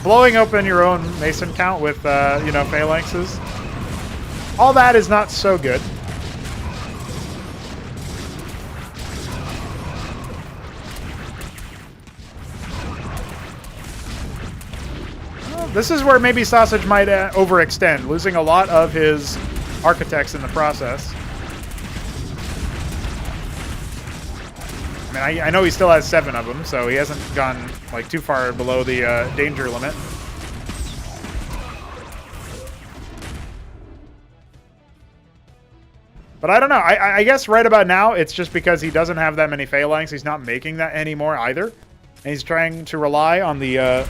blowing open your own Mason count with, phalanxes. All that is not so good. Well, this is where maybe Sosij might overextend, losing a lot of his Architects in the process. I mean, I know he still has 7 of them, so he hasn't gone like too far below the danger limit. But I don't know. I guess right about now, it's just because he doesn't have that many phalanx. He's not making that anymore either. And he's trying to rely on the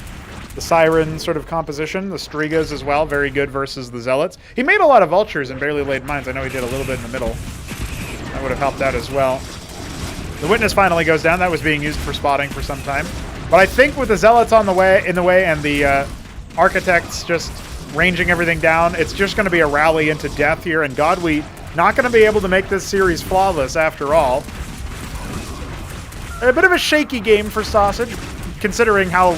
Siren sort of composition. The Strigas as well, very good versus the Zealots. He made a lot of Vultures and barely laid mines. I know he did a little bit in the middle. That would have helped out as well. The Witness finally goes down. That was being used for spotting for some time. But I think with the Zealots in the way and the Architects just ranging everything down, it's just going to be a rally into death here. And Godwheat not going to be able to make this series flawless after all. A bit of a shaky game for Sosij, considering how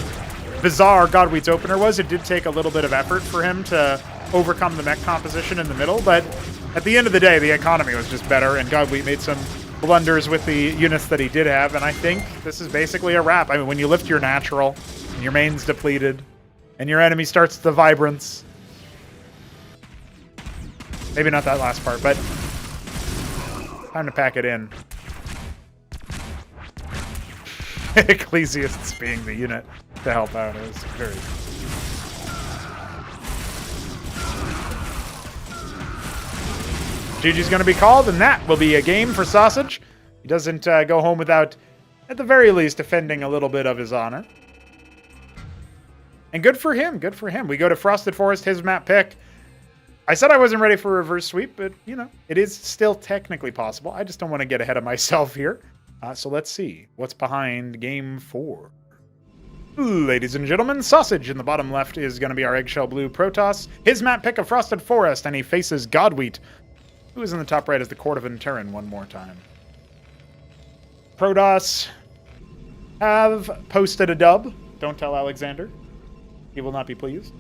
bizarre Godwheat's opener was. It did take a little bit of effort for him to overcome the mech composition in the middle, but at the end of the day, the economy was just better, and Godwheat made some blunders with the units that he did have, and I think this is basically a wrap. I mean, when you lift your natural, and your main's depleted, and your enemy starts the Vibrance. Maybe not that last part, but time to pack it in. Ecclesiasts being the unit to help out is very... GG's going to be called, and that will be a game for Sosij. He doesn't go home without, at the very least, defending a little bit of his honor. And good for him, good for him. We go to Frosted Forest, his map pick. I said I wasn't ready for a reverse sweep, but, you know, it is still technically possible. I just don't want to get ahead of myself here. So let's see what's behind game 4. Ladies and gentlemen, Sosij in the bottom left is going to be our Eggshell Blue Protoss. His map pick of Frosted Forest, and he faces Godwheat, who is in the top right as the Court of Interin one more time. Protoss have posted a dub. Don't tell Alexander. He will not be pleased.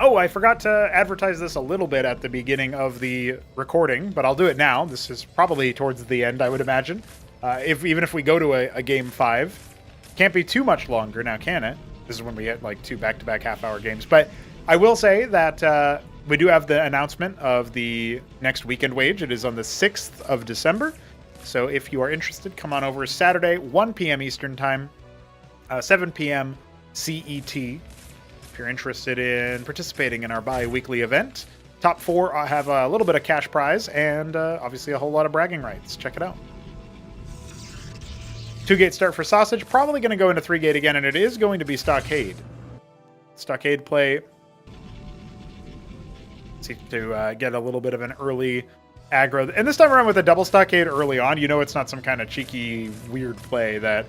Oh, I forgot to advertise this a little bit at the beginning of the recording, but I'll do it now. This is probably towards the end, I would imagine. Even if we go to a game 5. Can't be too much longer now, can it? This is when we get like 2 back-to-back half-hour games. But I will say that we do have the announcement of the next weekend wage. It is on the 6th of December. So if you are interested, come on over Saturday, 1 p.m. Eastern Time, 7 p.m. CET. If you're interested in participating in our bi-weekly event. Top 4 have a little bit of cash prize and obviously a whole lot of bragging rights. Check it out. 2-gate start for Sosij. Probably going to go into 3-gate again, and it is going to be Stockade. Stockade play. See to get a little bit of an early aggro. And this time around with a double Stockade early on, you know it's not some kind of cheeky, weird play that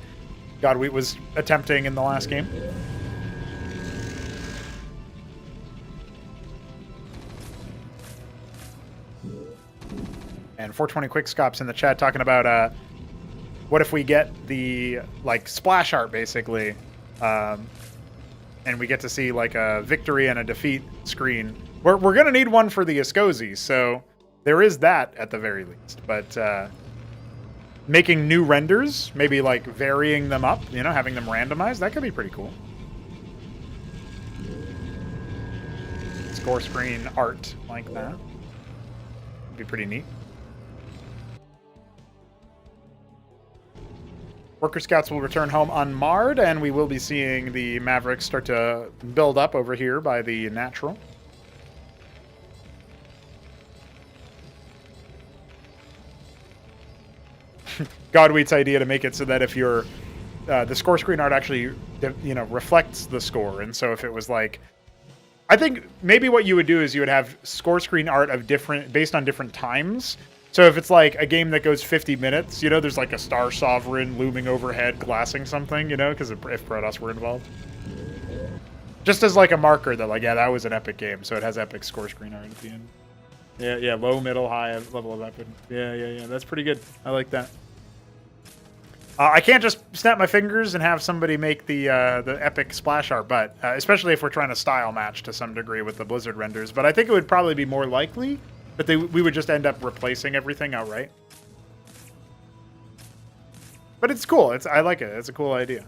Godwheat was attempting in the last game. And 420 Quickscops in the chat talking about what if we get the like splash art basically, and we get to see like a victory and a defeat screen. We're gonna need one for the Escozi, so there is that at the very least. But making new renders, maybe like varying them up, you know, having them randomized, that could be pretty cool. Score screen art like that would be pretty neat. Worker Scouts will return home unmarred, and we will be seeing the Mavericks start to build up over here by the natural. Godwheat's idea to make it so that if you're the score screen art actually, you know, reflects the score, and so if it was like, I think maybe what you would do is you would have score screen art of different, based on different times, So if it's like a game that goes 50 minutes, you know, there's like a Star Sovereign looming overhead glassing something, you know, because if Protoss were involved. Just as like a marker that like, yeah, that was an epic game, so it has epic score screen art at the end. Yeah, low, middle, high level of epic. Yeah, that's pretty good. I like that. I can't just snap my fingers and have somebody make the epic splash art, but especially if we're trying to style match to some degree with the Blizzard renders. But I think it would probably be more likely that we would just end up replacing everything outright. But it's cool. I like it. It's a cool idea.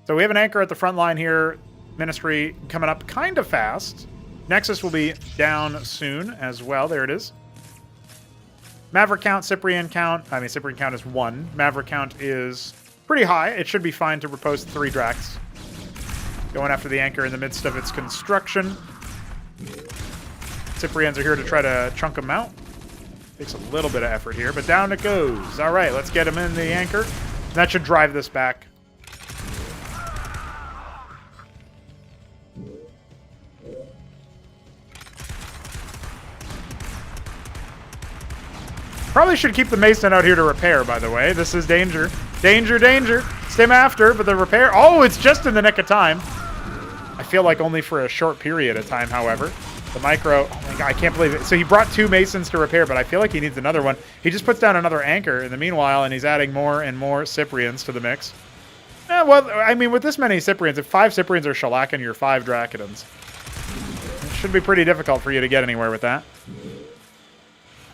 So we have an anchor at the front line here. Ministry coming up kind of fast. Nexus will be down soon as well. There it is. Maverick count, Cyprian count. I mean, Cyprian count is 1. Maverick count is pretty high. It should be fine to repost 3 Drax. Going after the anchor in the midst of its construction. Cyprians are here to try to chunk them out. Takes a little bit of effort here, but down it goes. All right, let's get him in the anchor. That should drive this back. Probably should keep the Mason out here to repair, by the way. This is danger. Danger. Stim after, but the repair... Oh, it's just in the nick of time. I feel like only for a short period of time, however. The micro... Oh my god, I can't believe it. So he brought 2 Masons to repair, but I feel like he needs another one. He just puts down another anchor in the meanwhile, and he's adding more and more Cyprians to the mix. Well, I mean, with this many Cyprians, if 5 Cyprians are shellacking your 5 Dracodons, it should be pretty difficult for you to get anywhere with that.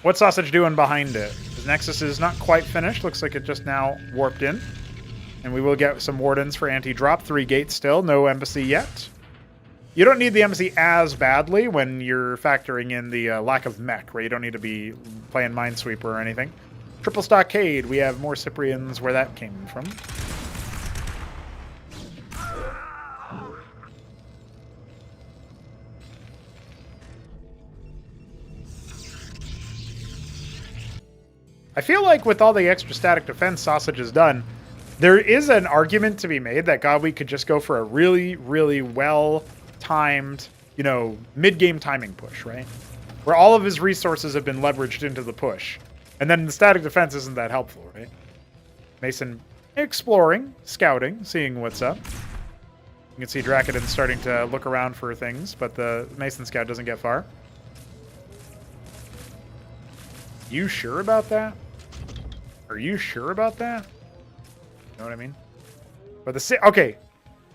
What's Sosij doing behind it? His Nexus is not quite finished. Looks like it just now warped in. And we will get some Wardens for anti-drop. 3 gates still. No embassy yet. You don't need the embassy as badly when you're factoring in the lack of mech, right? You don't need to be playing Minesweeper or anything. Triple Stockade. We have more Cyprians where that came from. I feel like with all the extra static defense Sosij has done, there is an argument to be made that Godweek could just go for a really, really well-timed, you know, mid-game timing push, right? Where all of his resources have been leveraged into the push. And then the static defense isn't that helpful, right? Mason exploring, scouting, seeing what's up. You can see Dracodon starting to look around for things, but the Mason scout doesn't get far. You sure about that? Are you sure about that? You know what I mean? But okay,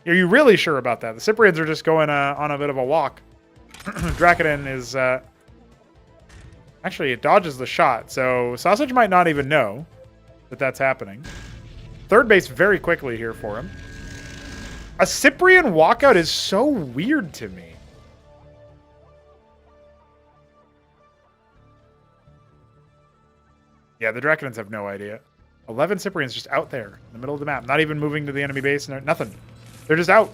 are you really sure about that? The Cyprians are just going on a bit of a walk. Dracodon is actually it dodges the shot, so Sosij might not even know that that's happening. Third base very quickly here for him. A Cyprian walkout is so weird to me. Yeah, the Dracodons have no idea. 11 Cyprians just out there in the middle of the map. Not even moving to the enemy base. Nothing. They're just out.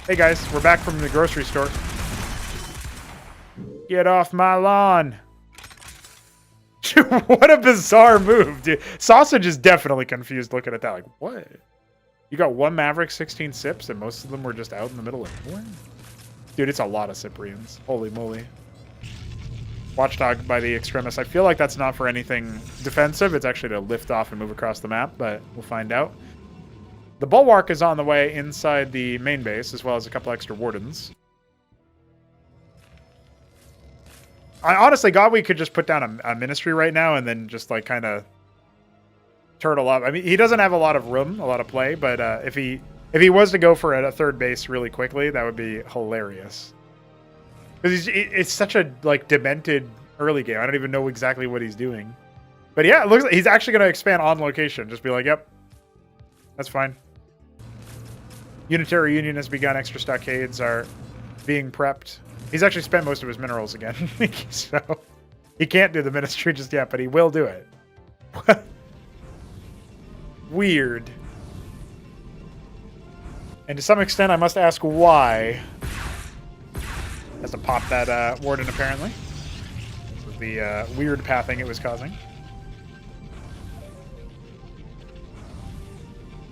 Hey, guys. We're back from the grocery store. Get off my lawn. What a bizarre move, dude. Sosij is definitely confused looking at that. Like, what? You got 1 Maverick, 16 Sips, and most of them were just out in the middle of nowhere? Dude, it's a lot of Cyprians. Holy moly. Watchdog by the Extremis. I feel like that's not for anything defensive. It's actually to lift off and move across the map, but we'll find out. The Bulwark is on the way inside the main base, as well as a couple extra Wardens. Honestly, Godweek could just put down a Ministry right now and then just, like, kind of turtle up. I mean, he doesn't have a lot of room, a lot of play, but if he was to go for a third base really quickly, that would be hilarious. Because it's such a, like, demented early game. I don't even know exactly what he's doing. But yeah, it looks like he's actually going to expand on location. Just be like, yep, that's fine. Unitary Union has begun. Extra stockades are being prepped. He's actually spent most of his minerals again. So he can't do the Ministry just yet, but he will do it. Weird. And to some extent, I must ask why. Has to pop that Warden, apparently. This was the weird pathing it was causing.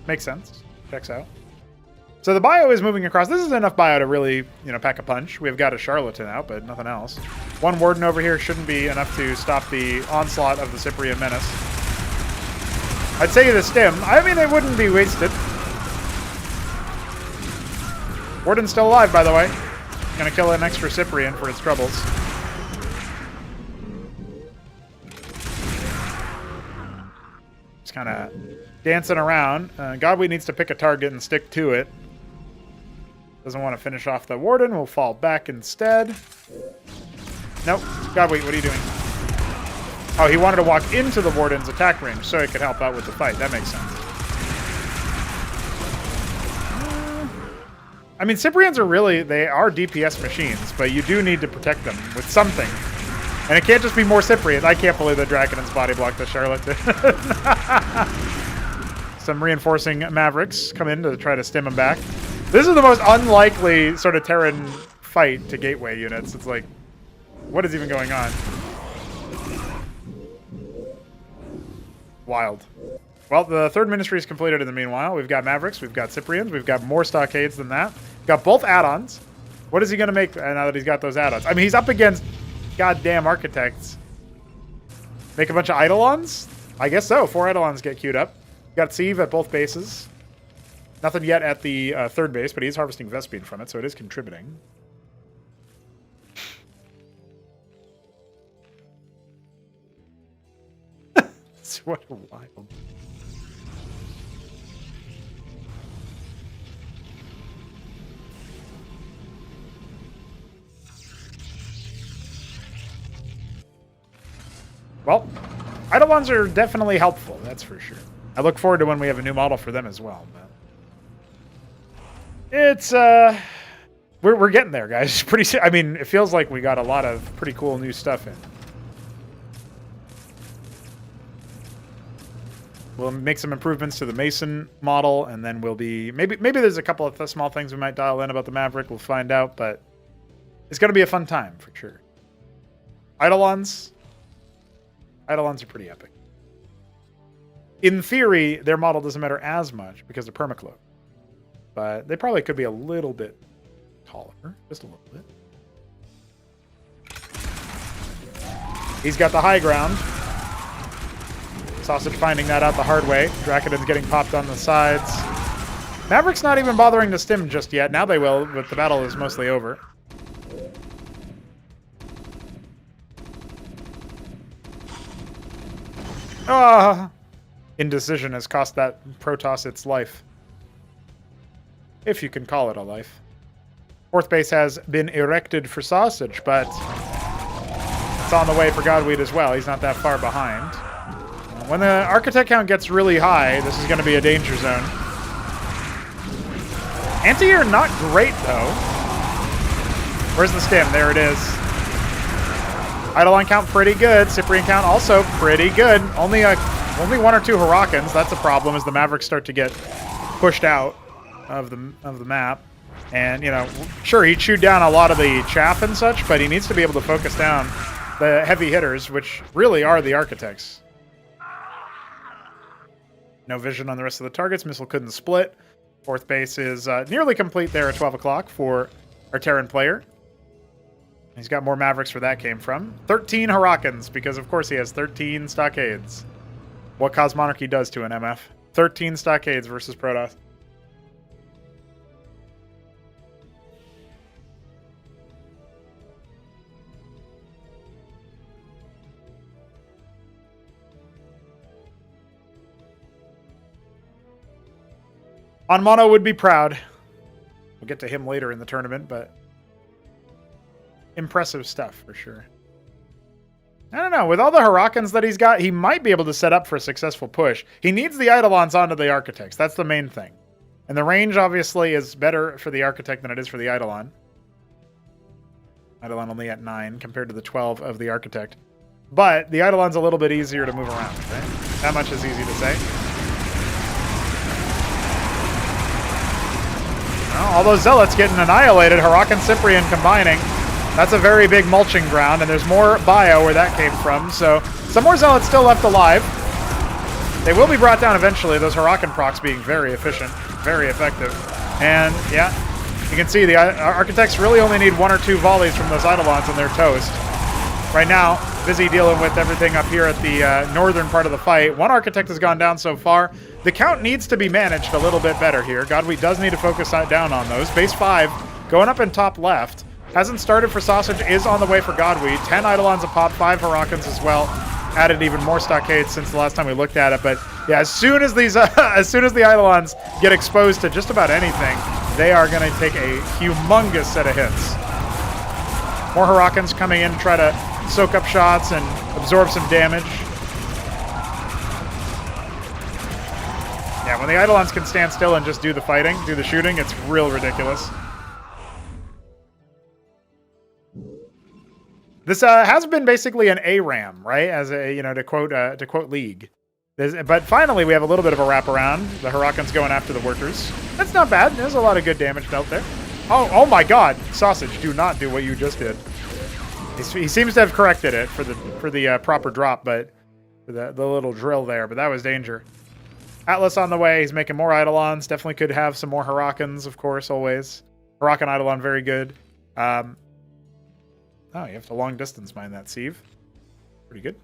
Makes sense. Checks out. So the bio is moving across. This is enough bio to really, you know, pack a punch. We've got a Charlatan out, but nothing else. One Warden over here shouldn't be enough to stop the onslaught of the Cyprian menace. I'd say the stim. I mean, it wouldn't be wasted. Warden's still alive, by the way. Gonna kill an extra Cyprian for its troubles. Just kind of dancing around. Godwheat needs to pick a target and stick to it. Doesn't want to finish off the Warden. We'll fall back instead. Nope. Godwheat, what are you doing? Oh, he wanted to walk into the Warden's attack range so he could help out with the fight. That makes sense. I mean, Cyprians are really, they are DPS machines, but you do need to protect them with something. And it can't just be more Cyprian. I can't believe that Draken's body blocked the Charlotte. Some reinforcing Mavericks come in to try to stim him back. This is the most unlikely sort of Terran fight to gateway units. It's like, what is even going on? Wild. Well, the third ministry is completed in the meanwhile. We've got Mavericks, we've got Cyprians, we've got more stockades than that. We've got both add-ons. What is he going to make now that he's got those add-ons? I mean, he's up against goddamn architects. Make a bunch of Eidolons? I guess so. 4 Eidolons get queued up. We've got Sieve at both bases. Nothing yet at the third base, but he's harvesting Vespene from it, so it is contributing. What a wild. Well, Eidolons are definitely helpful, that's for sure. I look forward to when we have a new model for them as well. But it's we're getting there, guys. I mean, it feels like we got a lot of pretty cool new stuff in. We'll make some improvements to the Mason model, and then we'll be maybe there's a couple of small things we might dial in about the Maverick. We'll find out, but it's going to be a fun time for sure. Eidolons are pretty epic. In theory, their model doesn't matter as much because they're permacloak, but they probably could be a little bit taller, just a little bit. He's got the high ground. Sosij finding that out the hard way. Draken's getting popped on the sides. Maverick's not even bothering to stim just yet. Now they will, but the battle is mostly over. Ah! Indecision has cost that Protoss its life. If you can call it a life. Fourth base has been erected for Sosij, but it's on the way for Godwheat as well. He's not that far behind. When the architect count gets really high, this is going to be a danger zone. Anti-air not great, though. Where's the stim? There it is. Eidolon count pretty good. Cyprian count also pretty good. Only 1 or 2 Hurricanes. That's a problem as the Mavericks start to get pushed out of the map. And, you know, sure, he chewed down a lot of the chaff and such, but he needs to be able to focus down the heavy hitters, which really are the architects. No vision on the rest of the targets. Missile couldn't split. Fourth base is nearly complete there at 12 o'clock for our Terran player. He's got more Mavericks where that came from. 13 Hurricanes, because of course he has 13 stockades. What Cosmonarchy does to an MF. 13 stockades versus Protoss. On Mono would be proud. We'll get to him later in the tournament, but impressive stuff for sure. I don't know. With all the Hurricanes that he's got, he might be able to set up for a successful push. He needs the Eidolons onto the Architects. That's the main thing. And the range, obviously, is better for the Architect than it is for the Eidolon. Eidolon only at 9 compared to the 12 of the Architect. But the Eidolon's a little bit easier to move around, right? That much is easy to say. Well, all those Zealots getting annihilated. Hurricane Cyprian combining. That's a very big mulching ground, and there's more bio where that came from. So some more Zealots still left alive. They will be brought down eventually, those Hurricane procs being very efficient, very effective. And yeah, you can see the Architects really only need 1 or 2 volleys from those Eidolons and they're toast. right now, busy dealing with everything up here at the northern part of the fight. One Architect has gone down so far. The count needs to be managed a little bit better here. Godwheat does need to focus down on those. Base 5 going up in top left. Hasn't started for Sosij, is on the way for Godwheat. 10 Eidolons a pop, 5 Hurricanes as well. Added even more stockades since the last time we looked at it. But yeah, as soon as these, as soon as the Eidolons get exposed to just about anything, they are going to take a humongous set of hits. More Hurricanes coming in to try to soak up shots and absorb some damage. Yeah, when the Eidolons can stand still and just do the fighting, do the shooting, it's real ridiculous. This has been basically an ARAM, right? As a, you know, to quote League. But finally, we have a little bit of a wraparound. The Hurricanes going after the workers. That's not bad. There's a lot of good damage dealt there. Oh my God, Sosij, do not do what you just did. He seems to have corrected it for the proper drop, but for the little drill there. But that was danger. Atlas on the way. He's making more Eidolons. Definitely could have some more Hurricanes, of course, always. Huracan Eidolon, very good. Oh, you have to long distance mine that, Steve. Pretty good.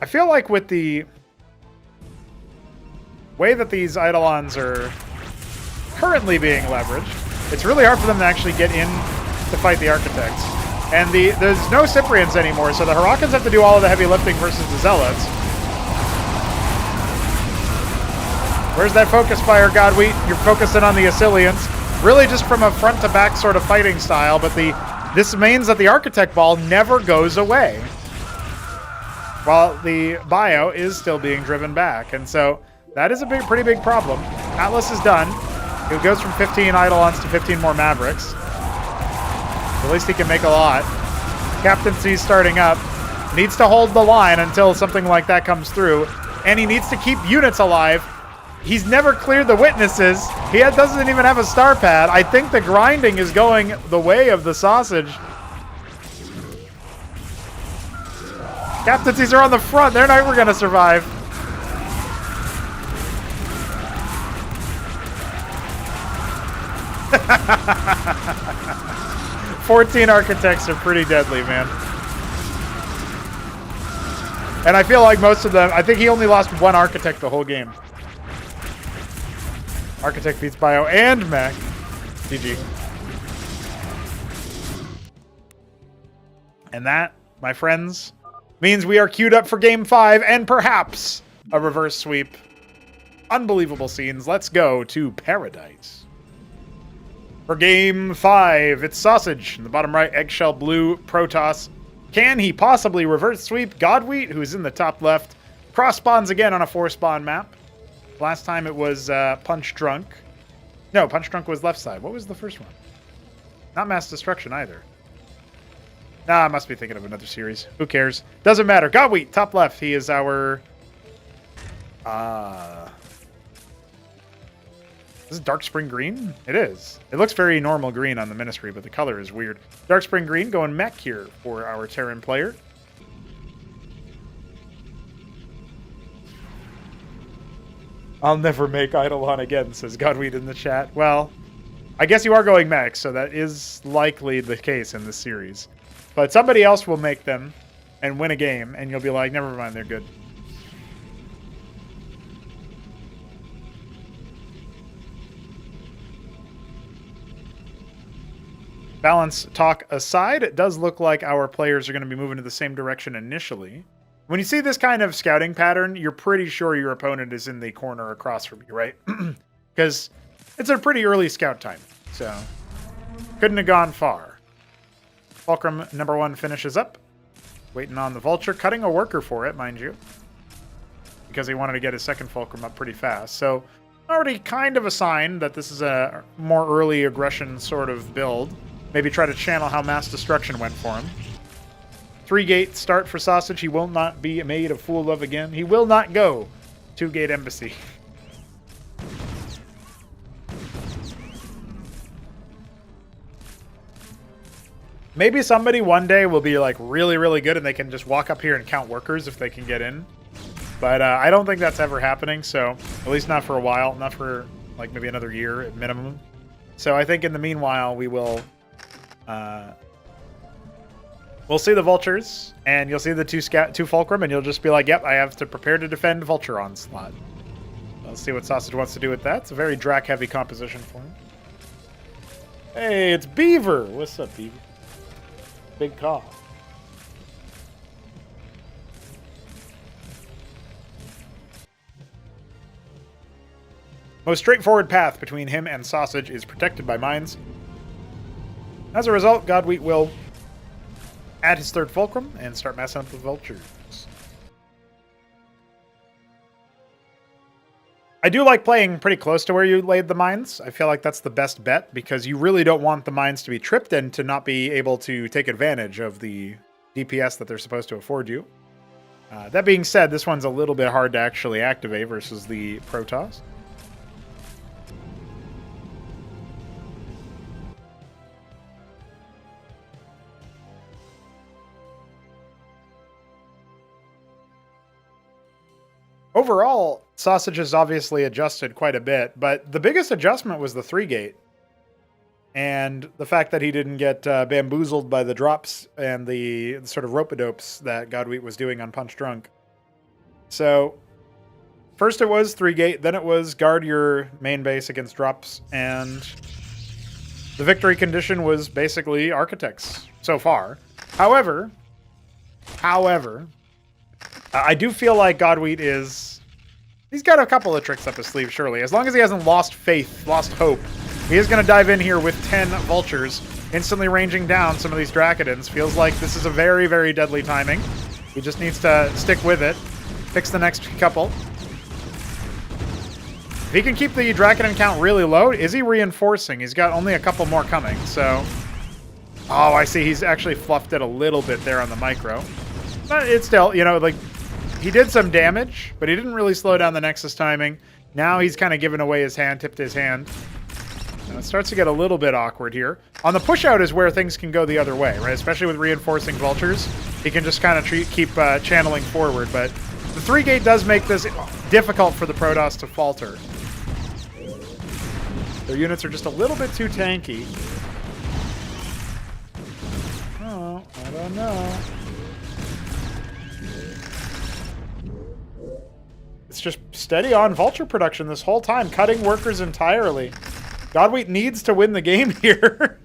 I feel like with the way that these Eidolons are currently being leveraged, it's really hard for them to actually get in to fight the Architects. And there's no Cyprians anymore, so the Hurricanes have to do all of the heavy lifting versus the Zealots. Where's that focus fire, Godwheat? You're focusing on the Assylians. Really just from a front-to-back sort of fighting style, but this means that the Architect ball never goes away, while the bio is still being driven back. And so that is a pretty big problem. Atlas is done. It goes from 15 Eidolons to 15 more Mavericks. At least he can make a lot. Captaincy's starting up. Needs to hold the line until something like that comes through. And he needs to keep units alive. He's never cleared the witnesses. He doesn't even have a star pad. I think the grinding is going the way of the Sosij. Captaincies are on the front. They're never going to survive. Ha 14 Architects are pretty deadly, man. And I feel like most of them, I think he only lost one Architect the whole game. Architect beats Bio and Mech. GG. And that, my friends, means we are queued up for Game 5 and perhaps a reverse sweep. Unbelievable scenes. Let's go to Paradise. For Game 5, it's Sosij. In the bottom right, Eggshell Blue, Protoss. Can he possibly reverse sweep Godwheat, who's in the top left? Cross spawns again on a 4-spawn map. Last time it was Punch Drunk. No, Punch Drunk was left side. What was the first one? Not Mass Destruction either. Nah, I must be thinking of another series. Who cares? Doesn't matter. Godwheat, top left. He is our... This is Dark Spring Green? It is. It looks very normal green on the Ministry, but the color is weird. Dark Spring Green going mech here for our Terran player. I'll never make Eidolon again, says Godwheat in the chat. Well, I guess you are going mech, so that is likely the case in this series. But somebody else will make them and win a game, and you'll be like, never mind, they're good. Balance talk aside, it does look like our players are going to be moving in the same direction initially. When you see this kind of scouting pattern, you're pretty sure your opponent is in the corner across from you, right? Because it's a pretty early scout time, so couldn't have gone far. Fulcrum number 1 finishes up. Waiting on the Vulture, cutting a worker for it, mind you, because he wanted to get his second Fulcrum up pretty fast. So already kind of a sign that this is a more early aggression sort of build. Maybe try to channel how Mass Destruction went for him. 3-gate start for Sosij. He will not be made a fool of again. He will not go 2-gate Embassy. Maybe somebody one day will be like really, really good and they can just walk up here and count workers if they can get in. But I don't think that's ever happening, so at least not for a while, not for like maybe another year at minimum. So I think in the meanwhile we will we'll see the vultures and you'll see the two fulcrum and you'll just be like, yep, I have to prepare to defend vulture onslaught. Let's see what Sosij wants to do with that. It's a very Drac heavy composition for him. Hey, it's Beaver. What's up, Beaver? Big call. Most straightforward path between him and Sosij is protected by mines. As a result, Godwheat will add his third fulcrum and start messing up the vultures. I do like playing pretty close to where you laid the mines. I feel like that's the best bet because you really don't want the mines to be tripped and to not be able to take advantage of the DPS that they're supposed to afford you. That being said, this one's a little bit hard to actually activate versus the Protoss. Overall, Sosij has obviously adjusted quite a bit, but the biggest adjustment was the 3-gate. And the fact that he didn't get bamboozled by the drops and the sort of rope-a-dopes that Godwheat was doing on Punch Drunk. So, first it was 3-gate, then it was guard your main base against drops, and the victory condition was basically Architects so far. However, I do feel like Godwheat is... He's got a couple of tricks up his sleeve, surely. As long as he hasn't lost faith, lost hope, he is going to dive in here with 10 vultures, instantly ranging down some of these Dracodons. Feels like this is a very, very deadly timing. He just needs to stick with it. Fix the next couple. If he can keep the Dracodon count really low, is he reinforcing? He's got only a couple more coming, so... Oh, I see. He's actually fluffed it a little bit there on the micro. But it's still, you know, like... He did some damage, but he didn't really slow down the Nexus timing. Now he's kind of given away his hand, tipped his hand. It starts to get a little bit awkward here. On the push-out is where things can go the other way, right? Especially with reinforcing vultures. He can just kind of keep channeling forward, but the 3-gate does make this difficult for the Protoss to falter. Their units are just a little bit too tanky. Oh, I don't know. It's just steady on vulture production this whole time, cutting workers entirely. Godwheat needs to win the game here,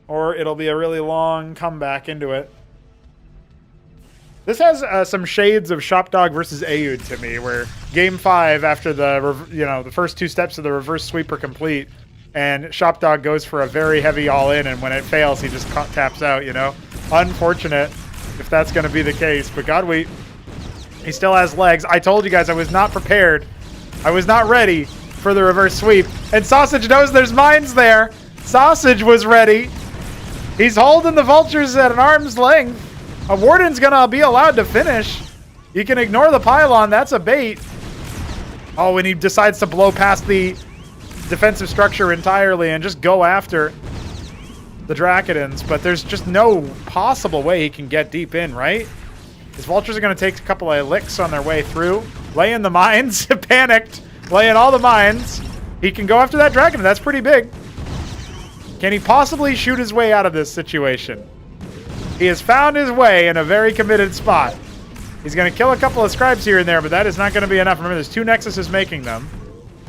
or it'll be a really long comeback into it. This has some shades of Shopdog versus Aoud to me, where Game 5, after the first two steps of the reverse sweep are complete, and Shopdog goes for a very heavy all-in, and when it fails, he just taps out, you know? Unfortunate if that's going to be the case, but Godwheat... He still has legs. I told you guys I was not prepared. I was not ready for the reverse sweep. And Sosij knows there's mines there. Sosij was ready. He's holding the vultures at an arm's length. A warden's gonna be allowed to finish. You can ignore the pylon. That's a bait. Oh, and he decides to blow past the defensive structure entirely and just go after the Dracodons. But there's just no possible way he can get deep in, right? His vultures are going to take a couple of licks on their way through. Lay in the mines. Panicked. Lay in all the mines. He can go after that dragon. That's pretty big. Can he possibly shoot his way out of this situation? He has found his way in a very committed spot. He's going to kill a couple of scribes here and there, but that is not going to be enough. Remember, there's 2 Nexuses making them.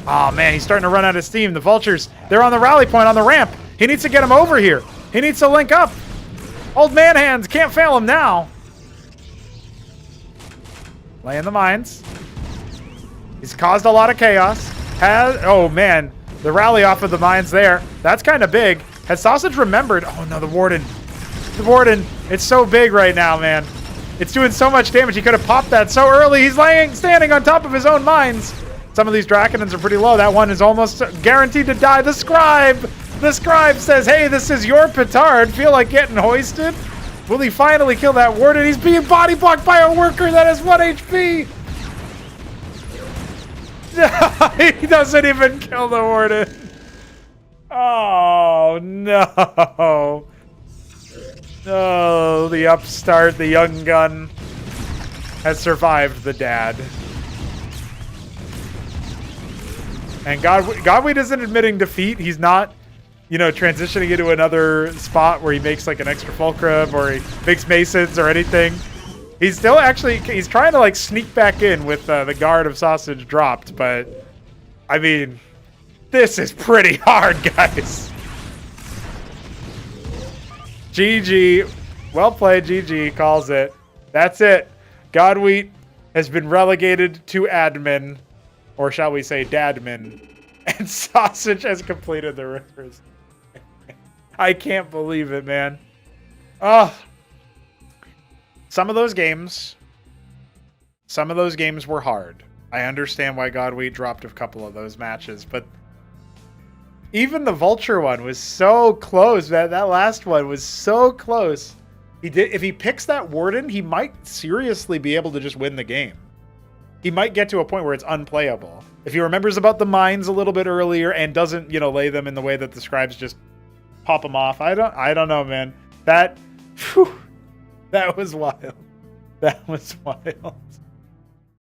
Oh, man, he's starting to run out of steam. The vultures, they're on the rally point on the ramp. He needs to get them over here. He needs to link up. Old man hands. Can't fail him now. Lay in the mines. He's caused a lot of chaos. Oh, man. The rally off of the mines there. That's kind of big. Has Sosij remembered? Oh, no, the Warden. The Warden. It's so big right now, man. It's doing so much damage. He could have popped that so early. He's standing on top of his own mines. Some of these Dracodons are pretty low. That one is almost guaranteed to die. The Scribe. The Scribe says, hey, this is your petard. Feel like getting hoisted? Will he finally kill that Warden? He's being body blocked by a worker that has 1 HP. He doesn't even kill the Warden. Oh, no. Oh, the upstart, the young gun, has survived the dad. And Godwin isn't admitting defeat. He's not, you know, transitioning into another spot where he makes like an extra fulcrum or he makes masons or anything. He's still actually, he's trying to like sneak back in with the guard of Sosij dropped, but I mean, this is pretty hard, guys. GG. Well played, GG calls it. That's it. Godwheat has been relegated to admin, or shall we say dadmin, and Sosij has completed the rivers. I can't believe it, man. Oh. Some of those games were hard. I understand why Godwheat dropped a couple of those matches, but even the Vulture one was so close. That last one was so close. If he picks that Warden, he might seriously be able to just win the game. He might get to a point where it's unplayable. If he remembers about the mines a little bit earlier and doesn't, you know, lay them in the way that the scribes just pop them off. I don't know, man. That was wild. That was wild.